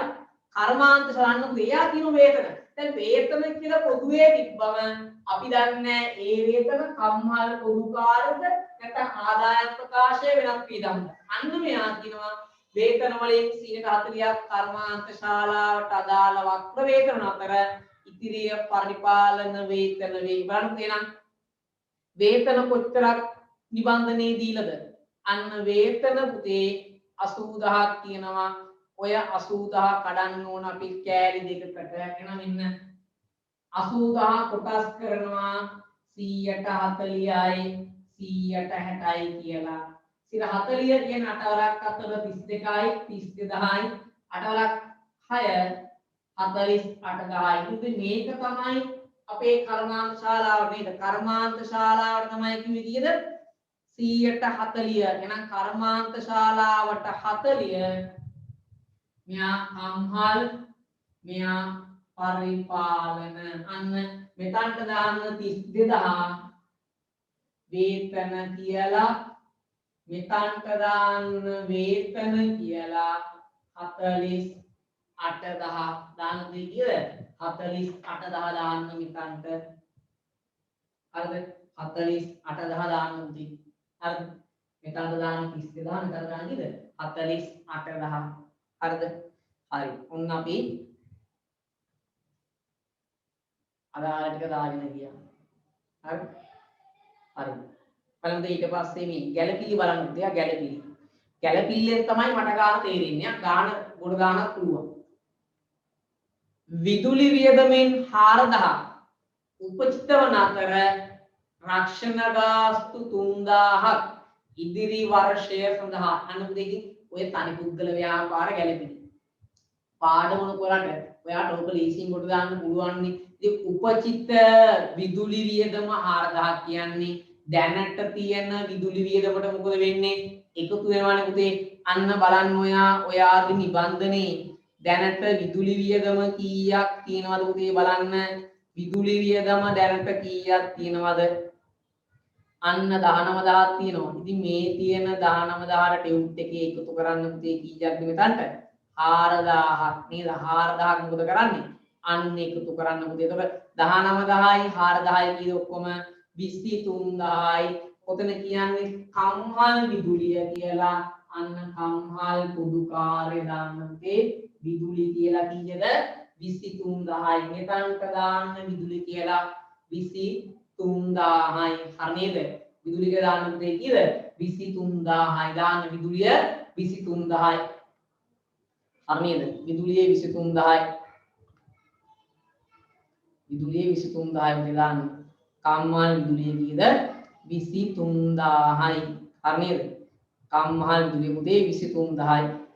කර්මාන්ත ශාලාන්න එයා කියන වේතන දැන් වේතන කියලා පොදුවේ තිබ්බම අපි දන්නේ ඒ වේතන කම්හල් පොදුකාරද නැත්නම් ආදායම් ප්‍රකාශය වෙනස් වියදම්ද අන්න මෙයා කියනවා වේතන වලින් 140ක් කර්මාන්ත ශාලාවට අදාළ වක්‍ර වේතන අතර ඉතිරිය පරිපාලන වේතන වේ. බලන්න එහෙනම් වේතන කොච්චරක් නිබන්ධනයේ දීලාද? අන්න වේතන පුතේ 80000ක් තියෙනවා. ඔය 80000 කඩන්න ඕන අපි කෑලි දෙකකට. එහෙනම් මෙන්න 80000 කොටස් කරනවා 140යි 160යි කියලා. 140 කියන 8 වරක් අතර 32යි 32000යි 8 වරක් 6 48000යි. ඉතින් මේක තමයි අපේ කර්මාන්ත ශාලාව නේද? කර්මාන්ත ශාලාවට තමයි කිව්වේ කීයද? 140. එහෙනම් කර්මාන්ත ශාලාවට 40 මෙයා කම්හල් මෙයා පරිපාලන. අන්න මෙතනට දාන්න 32000 වේතන කියලා මෙතනට දාන්න වේතන කියලා 48000 දාන්න දෙයිද? 48000 දාන්න මෙතනට. හරිද? 48000 දාන්න උදී. හරිද? මෙතනට දාන්න 32000 මෙතනට දාන්න කීයද? 48000. හරිද? හරි. ඔන්න අපි අදාළ ටික දාගෙන ගියා. හරි. හරි. බලන්න ඊට පස්සේ මේ ගැළපිලි බලන්න දෙයක් ගැළපිලි. ගැළපිල්ලෙන් තමයි මට ගාන තේරෙන්නේ. ගාන ගොඩ ගානක් පුළුවන්. විදුලි වියදමෙන් 4000 උපචිත වන අතර රක්ෂණ ගාස්තු 3000ක් ඉදිරි වර්ෂය සඳහා අනුපදෙකින් ඔය තනි පුද්ගල ව්‍යාපාර ගැළපිලි. පාඩම මොනකරට ඔයාට ඔක ලීසින් කොට දාන්න පුළුවන් නේ. ඉතින් උපචිත විදුලි වියදම 4000 කියන්නේ දැනට තියෙන විදුලි වියදමට මොකද වෙන්නේ? එකතු වෙනවනේ පුතේ. අන්න බලන්න ඔයාගේ නිබන්ධනේ දැනට විදුලි වියදම කීයක් තියෙනවද පුතේ බලන්න. විදුලි වියදම දැනට කීයක් තියෙනවද? අන්න 19000ක් තියෙනවා. ඉතින් මේ තියෙන 19000ට ටියුට් එකේ එකතු කරන්න පුතේ කීයක්ද මෙතනට? 4000ක් නේද? 4000ක් මොකද කරන්නේ? අන්න එකතු කරන්න පුතේ. එතකොට 19000යි 4000යි කීයද ඔක්කොම 23000යි. ඔතන කියන්නේ කම්හල් විදුලිය කියලා. අන්න කම්හල් පොදුකාරය දාන්න පුතේ. විදුලි කියලා කීයද? 23000යි. මෙතනට දාන්න විදුලි කියලා 23000යි. හරි නේද? විදුලි කියලා දාන්න පුතේ කීයද? 23000යි. දාන්න විදුලිය 23000යි. හරි නේද? විදුලියේ 23000යි. විදුලියේ 23000යි දාන්න. කම්මල් විදුලිය කීයද? 23000යි. හරි නේද? කම්මල් විදුලිය පුතේ 23000යි.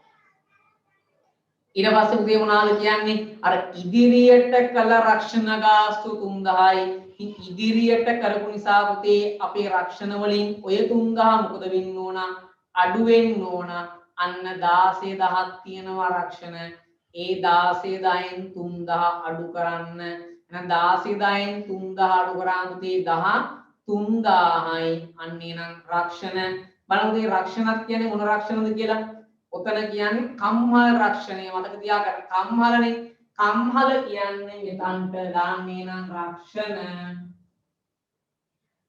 ඊට පස්සේ පුතේ මොනවාද කියන්නේ? අර ඉදිරියට කළ රක්ෂණ ගාස්තු 3000යි. ඉදිරියට කරපු නිසා පුතේ අපේ රක්ෂණ වලින් ඔය 3000 මොකද වෙන්න ඕන? අඩු වෙන්න ඕන. අන්න 16000ක් තියෙනවා රක්ෂණ. ඒ 16000න් 3000 අඩු කරන්න. එහෙනම් 16000න් 3000 අඩු කරාම පුතේ 13000යි. අන්න එනම් රක්ෂණ බලන්න පුතේ රක්ෂණත් කියන්නේ මොන රක්ෂණද කියලා? ඔතන කියන්නේ කම්හල රක්ෂණය. මතක තියාගන්න කම්හලනේ. කම්හල කියන්නේ මෙතනට දාන්නේ නම් රක්ෂණ.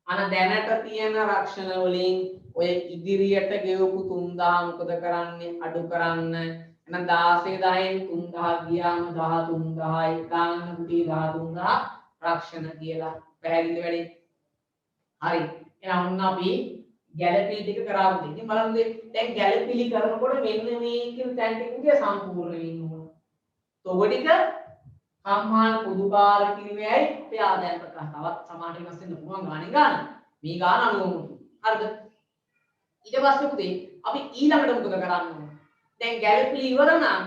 අන දැනට තියෙන රක්ෂණ වලින් ඔය ඉදිරියට ගෙවපු 3000 මොකද කරන්නේ? අඩු කරන්න. එහෙනම් 16000න් 3000 ගියාම 13000යි. දාන්න පුතේ 13000 රක්ෂණ කියලා. පැහැදිලිද වැඩි? හරි. එහෙනම් ඔන්න අපි ගැළපිලි ටික කරාවුද? ඉතින් බලන්න දැන් ගැළපිලි කරනකොට මෙන්න මේ කියන තැන් ටික උගේ සම්පූර්ණ වෙන්න ඕන. තොග ටික කම්හල් පොදුකාර කිරිමේයි අපේ ආදායම් ප්‍රකාශ. තවත් සමාන වෙනස් වෙන්න පුළුවන් ගානේ ගන්න. මේ ගාන අනුවම. හරිද? ඊට පස්සේ පුතේ අපි ඊළඟට මොකද කරන්න ඕන? දැන් ගැළපිලි ඉවර නම්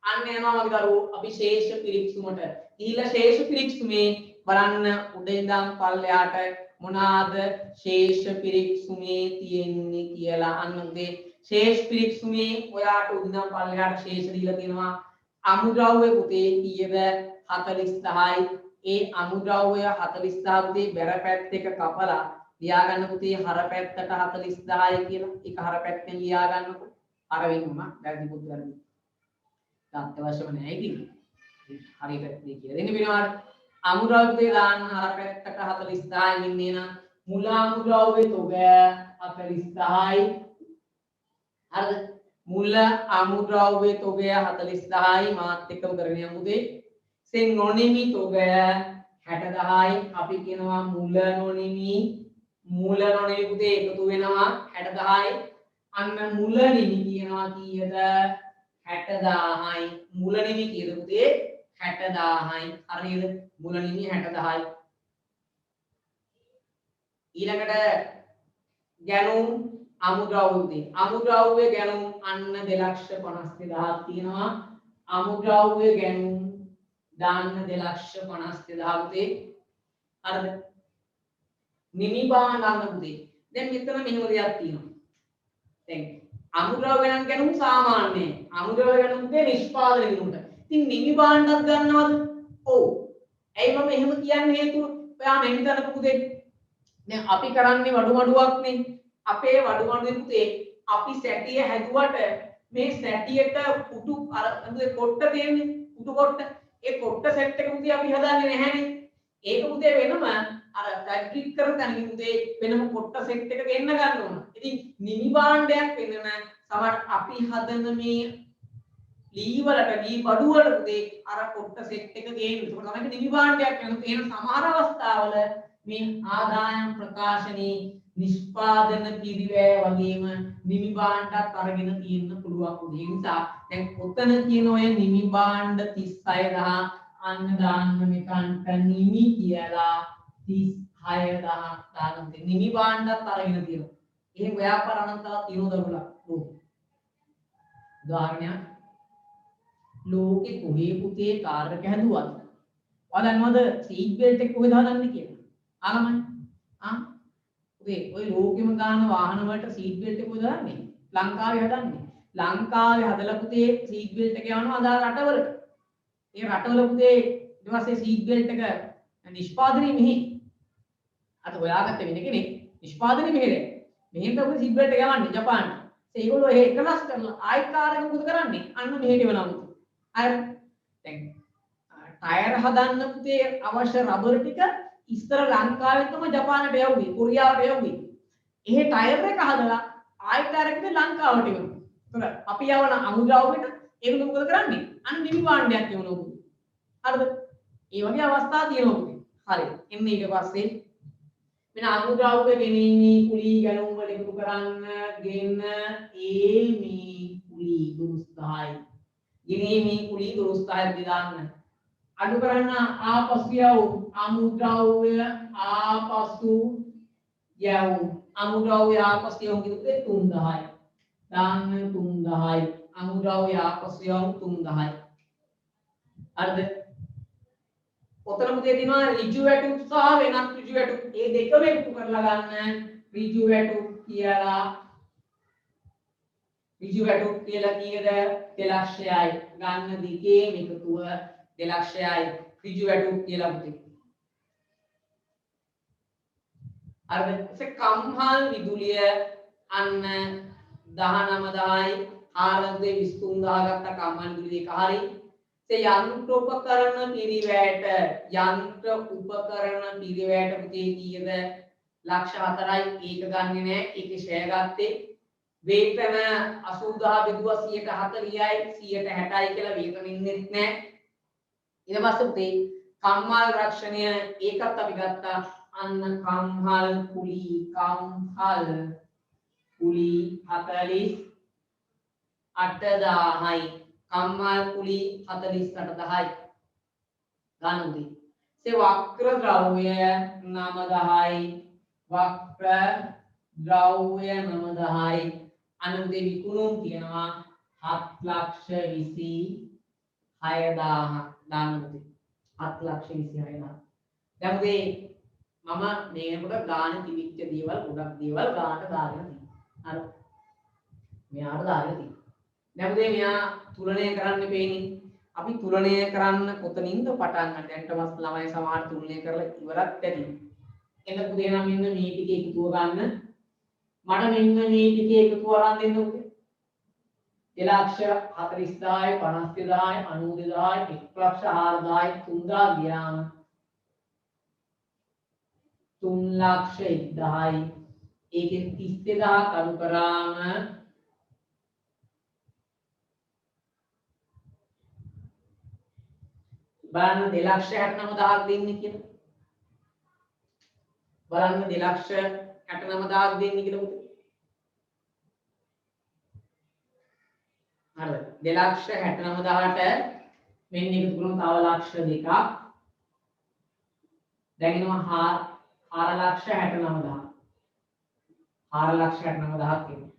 අන්න යනවා වගේ දරුවෝ අපි ශේෂ පිරික්සුමට. ඊළ ශේෂ පිරික්සුමේ බලන්න උඩ ඉඳන් පල්ලෙහාට මොනවාද ශේෂ පිරික්සුමේ තියෙන්නේ කියලා. අන්න උදේ ශේෂ පිරික්සුමේ ඔයාට උඩ ඉඳන් පල්ලෙහාට ශේෂ දීලා තියෙනවා. අමුද්‍රව්‍ය පුතේ කීයද? 40000යි. ඒ අමුද්‍රව්‍ය 40000 පුතේ බැර පැත්ත එක කපලා ලියා ගන්න පුතේ හර පැත්තට 40000යි කියලා. ඒක හර පැත්තෙන් ලියා ගන්නකො. අර වෙනුම වැරදි පුතේ. තාත්ත වශම නැහැ ඉතින්. හරියට දෙය කියලා දෙන්න වෙනවා. අමුද්‍රව්‍ය දාන්න හර පැත්තට 40000යි ඉන්නේ නම් මුල අමුද්‍රව්‍ය තොග 40000යි. හරිද? මුල අමුද්‍රව්‍ය තොගය 40,000යි මාත් එක්කම කරගෙන යමු පුතේ. සෙන් නොනිමි තොගය 60,000යි. අපි කියනවා මුල නොනිමි පුතේ එකතු වෙනවා 60,000යි. අන්න මුල නිමි කියනවා කීයද? 60,000යි. මුල නිමි කීයද පුතේ? 60,000යි. හරියද? මුල නිමි 60,000යි. ඊළඟට ගැනුම් අමුද්‍රව්‍ය අමුද්‍රව්‍ය ගැනුම් අන්න 2,52,000ක් තියෙනවා. අමුද්‍රව්‍ය ගැනුම් දාන්න 2,52,000 පුතේ. හරිද? නිමි බාණ්ඩ අන්න පුතේ. දැන් මෙතන මෙහෙම දෙයක් තියෙනවා. දැන් අමුද්‍රව්‍ය ගැනුම් සාමාන්‍යයි. අමුද්‍රව්‍ය ගැනුම් පුතේ නිෂ්පාදනය වෙනුට. ඉතින් නිමි බාණ්ඩක් ගන්නවද? ඔව්. ඇයි මම එහෙම කියන්නේ හේතුව? ඔයා මෙහෙම හිතන්න පුතේ. දැන් අපි කරන්නේ වඩුවක්නේ. අපේ වඩුවන්නේ පුතේ අපි සැටිය හැදුවට මේ සැටියට පුටු අර කොට්ට තියෙන්නේ පුටු කොට්ට. ඒ කොට්ට සෙට් එක පුතේ අපි හදාන්නේ නැහැනේ. ඒක පුතේ වෙනම අර ෆැබ්‍රික් කරන තැනකින් පුතේ වෙනම කොට්ට සෙට් එක ගෙන්න ගන්න ඕන. ඉතින් නිමි භාණ්ඩයක් වෙනම සමහර අපි හදන මේ ලී වලට ලී බඩු වල පුතේ අර කොට්ට සෙට් එක ගේන්න. ඒක තමයි නිමි භාණ්ඩයක් වෙනවා. එහෙනම් සමහර අවස්ථාවල මේ ආදායම් ප්‍රකාශනයේ නිෂ්පාදන පිරිවැය වගේම නිමි භාණ්ඩත් අරගෙන තියෙන්න පුළුවන්. ඒ නිසා දැන් ඔතන කියන ඔය නිමි භාණ්ඩ 36000 අන්න දාන්න මෙතනට නිමි කියලා 36000 දාන්න. නිමි භාණ්ඩත් අරගෙන තියෙනවා. එහෙනම් ව්‍යාපාර අනන්තව තියෙනවද බලන්න. ඔව්. උදාහරණයක් ලෝකේ කොහේ පුතේ කාර් එක හැදුවත් ඔයාලා දන්නවද සීට් බෙල්ට් එක කොහෙද හදන්නේ කියලා? ආගමයි. පුතේ ඔය ලෝකෙම ගන්න වාහන වලට සීට් බෙල්ට් එක කොහෙද හදන්නේ? ලංකාවේ හදන්නේ. ලංකාවේ හදලා පුතේ සීට් බෙල්ට් එක යවනවා අදාළ රටවලට. ඒ රටවල පුතේ ඊට පස්සේ සීට් බෙල්ට් එක නිෂ්පාදනය මෙහි. අත හොයාගත්ත වෙන කෙනෙක් නිෂ්පාදනය මෙහෙද. මෙහෙන් තමයි සීට් බෙල්ට් එක යවන්නේ ජපානට. ඒගොල්ලෝ ඒ එකලස් කරලා ආයෙත් කාර් එක මොකද කරන්නේ? අන්න මෙහෙට වෙනවා. අර දැන් ටයර් හදන්න පුතේ අවශ්‍ය රබර් ටික ඉස්සර ලංකාවේ තමයි ජපානට යවුවේ කොරියාවට යවුවේ. එහෙ ටයර් එක හදලා ආයෙත් අරගෙන ලංකාවට එනවා. ඒතර අපි යවන අමුද්‍රව්‍යට ඒගොල්ලෝ මොකද කරන්නේ? අන්න නිමි භාණ්ඩයක් එවනවා. හරිද? ඒ වගේ අවස්ථා තියෙනවා පුතේ. හරි. එන්න ඊට පස්සේ මෙන්න අමුද්‍රව්‍ය ගෙනීමේ කුලී ගැනුම් වල එකතු කරන්න ගෙන ඒමේ කුලී 12000යි. ගෙනීමේ කුලී 12000ක් දාන්න. අඩු කරන්න ආපසු යව් අමුද්‍රව්‍ය ආපසු යව් අමුද්‍රව්‍ය ආපසු යව් කිව්වේ 3000යි. දාන්න 3000යි. අමුද්‍රව්‍ය ආපසු යව් 3000යි. හරිද? ඔතන මුදේ දිනවා ඍජු වැටු සහ වෙනත් ඍජු වැටු. මේ දෙකම එකතු කරලා ගන්න ඍජු වැටු කියලා. ඍජු වැටු කියලා කීයද? 2,00,000යි. ගන්න දෙකේම එකතුව 2,00,000යි. ඍජු වැටු කියලා පුතේ. අර කම්හල් විදුලිය අන්න 19,000යි. 423,000 ගත්ත කම්හල් විදුලිය එක හරි. යන්ත්‍ර උපකරණ පිරිවැයට පුතේ කීයද? 4,00,000යි. ඒක ගන්නෙ නෑ. ඒකේ ෂෙයා ගත්තේ. වේතන 80,000 බෙදුවා 140යි 160යි කියලා වේතන ඉන්නෙත් නෑ. ඊට පස්සේ පුතේ කම්හල් රක්ෂණය ඒකත් අපි ගත්තා. අන්න කම්හල් කුලී 48,000යි. කම්මල් කුලී 48,000යි. ගන්න උදේ. වක්‍ර ද්‍රව්‍ය 9,000යි. වක්‍ර ද්‍රව්‍ය 9,000යි. අනුදේ විකුණුම් තියෙනවා 7,26,000 දාන්න උදේ. 7,26,000. දැන් උදේ මම මේකට ගාන තිබිච්ච දේවල් ගොඩක් දේවල් ගානට දාගෙන තියෙනවා. අර මෙයාට දාගෙන තියෙනවා. දැන් උදේ මෙයා තුලනය කරන්න පේන්නේ. අපි තුලනය කරන්න කොතනින්ද පටන් ගන්න? දැන් තමස් ළමයි සමහර තුලනය කරලා ඉවරත් ඇති. එන්න පුතේ නම් මෙන්න මේ ටිකේ එකතුව ගන්න. මට මෙන්න මේ ටිකේ එකතුව අරන් දෙන්න උදේ. 2,40,000යි 52,000යි 92,000යි 1,04,000යි 3,000 ගියාම 3,01,000යි. ඒකෙන් 32,000 අඩු කරාම බලන්න 269000ක් දෙන්නේ කියලා. බලන්න 269000ක් දෙන්නේ කියලා පුතේ. හරිද? 269000ට මෙන්න එකතු කරමු තව ලක්ෂ දෙකක්. දැන් එනවා 469000. 469000ක් එන්නේ.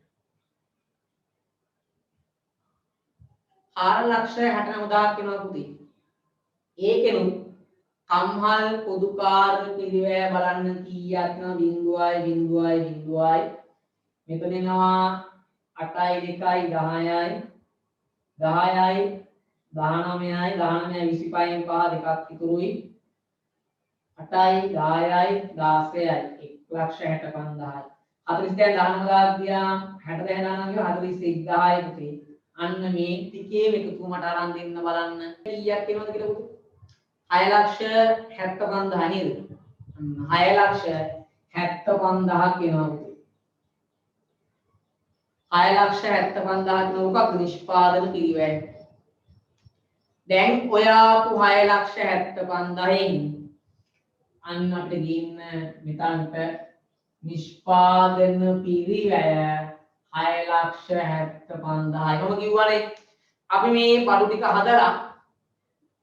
469000ක් එනවා පුතේ. ඒකෙනු කම්හල් පොදු කාර්ය පිරිවැය බලන්න කීයක් නෝ 0.0.0යි. මෙතන එනවා 8යි 2යි 10යි 10යි 19යි 19 25න් 5 දෙකක් ඉතුරුයි 8යි 10යි 16යි 1,65,000යි 40 දැන් 19000ක් ගියා 60 දැන් 19000 41000යි පුතේ. අන්න මේ ටිකේ එකතු මට අරන් දෙන්න බලන්න කීයක් එනවද කියලා පුතේ. 6,75,000 නේද? 6,75,000ක් එනවා පුතේ. 6,75,000ක් නෝකක් නිෂ්පාදන පිරිවැය. දැන් ඔය ආපු 6,75,000න් අන්න අපිට ගින්න මෙතනට නිෂ්පාදන පිරිවැය 6,75,000යි. මම කිව්වනේ අපි මේ බඩු ටික හදලා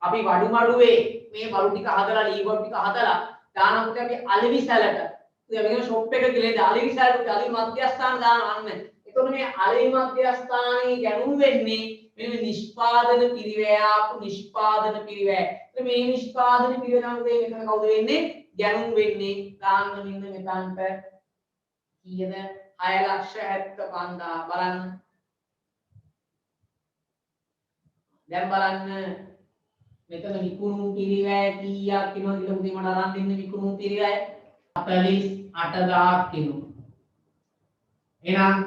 අපි වඩු මඩුවේ මේ බඩු ටික හදලා ලී බඩු ටික හදලා දානකොට අපි අලෙවිසැලට අපි කියන ෂොප් එක කියලා ඉතින් අලෙවිසැලට අලෙවි මධ්‍යස්ථාන දානවා අන්න. එතකොට මේ අලෙවි මධ්‍යස්ථානයේ ගැනුම් වෙන්නේ මෙන්න නිෂ්පාදන පිරිවැය ආපු නිෂ්පාදන පිරිවැය. එතකොට මේ නිෂ්පාදන පිරිවැය නම් මෙතන කවුද වෙන්නේ? ගැනුම් වෙන්නේ දාන්න මෙන්න මෙතනට කීයද? 6,75,000 බලන්න. දැන් බලන්න මෙතන විකුණු පිරිවැය කීයක් එනවද කියලා පුතේ මට අරන් දෙන්න විකුණු පිරිවැය 48,000ක් එනවා. එහෙනම්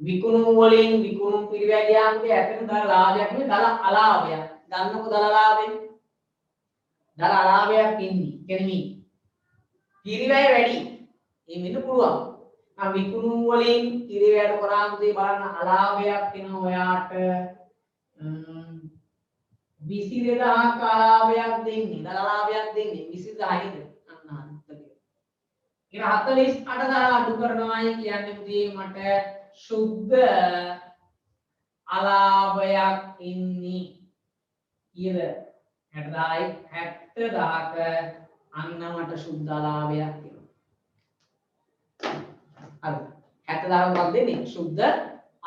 විකුණු වලින් විකුණු පිරිවැය ගියාම ඇතන දර ලාභයක් නෙවෙයි දල අලාභයක්. ගන්නකො දල ලාභයෙන්. දල අලාභයක් ඉන්නේ. කියන්නේ මේ පිරිවැය වැඩි. ඒ වෙන්න පුළුවන්. ආ විකුණු වලින් පිරිවැයට කරාම පුතේ බලන්න අලාභයක් එනවා ඔයාට 22000ක් ආලාභයක් දෙන්නේ දලාලාභයක් දෙන්නේ 20000යිද අන්න හරියට. ඒක 48000 අඩු කරනවායි කියන්නේ පුතේ මට සුද්ධ අලාභයක් ඉන්නේ කීයද 60000යි 70000ක අන්න මට සුද්ධ අලාභයක් එනවා. හරි 70000ක් මොකක්ද දෙන්නේ සුද්ධ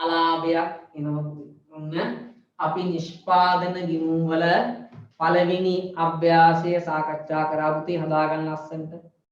අලාභයක් එනවා පුතේ. ඔන්න අපි නිෂ්පාදන ගිණුම් වල පළවෙනි අභ්‍යාසය සාකච්ඡා කරා පුතේ හදාගන්න ලස්සනට.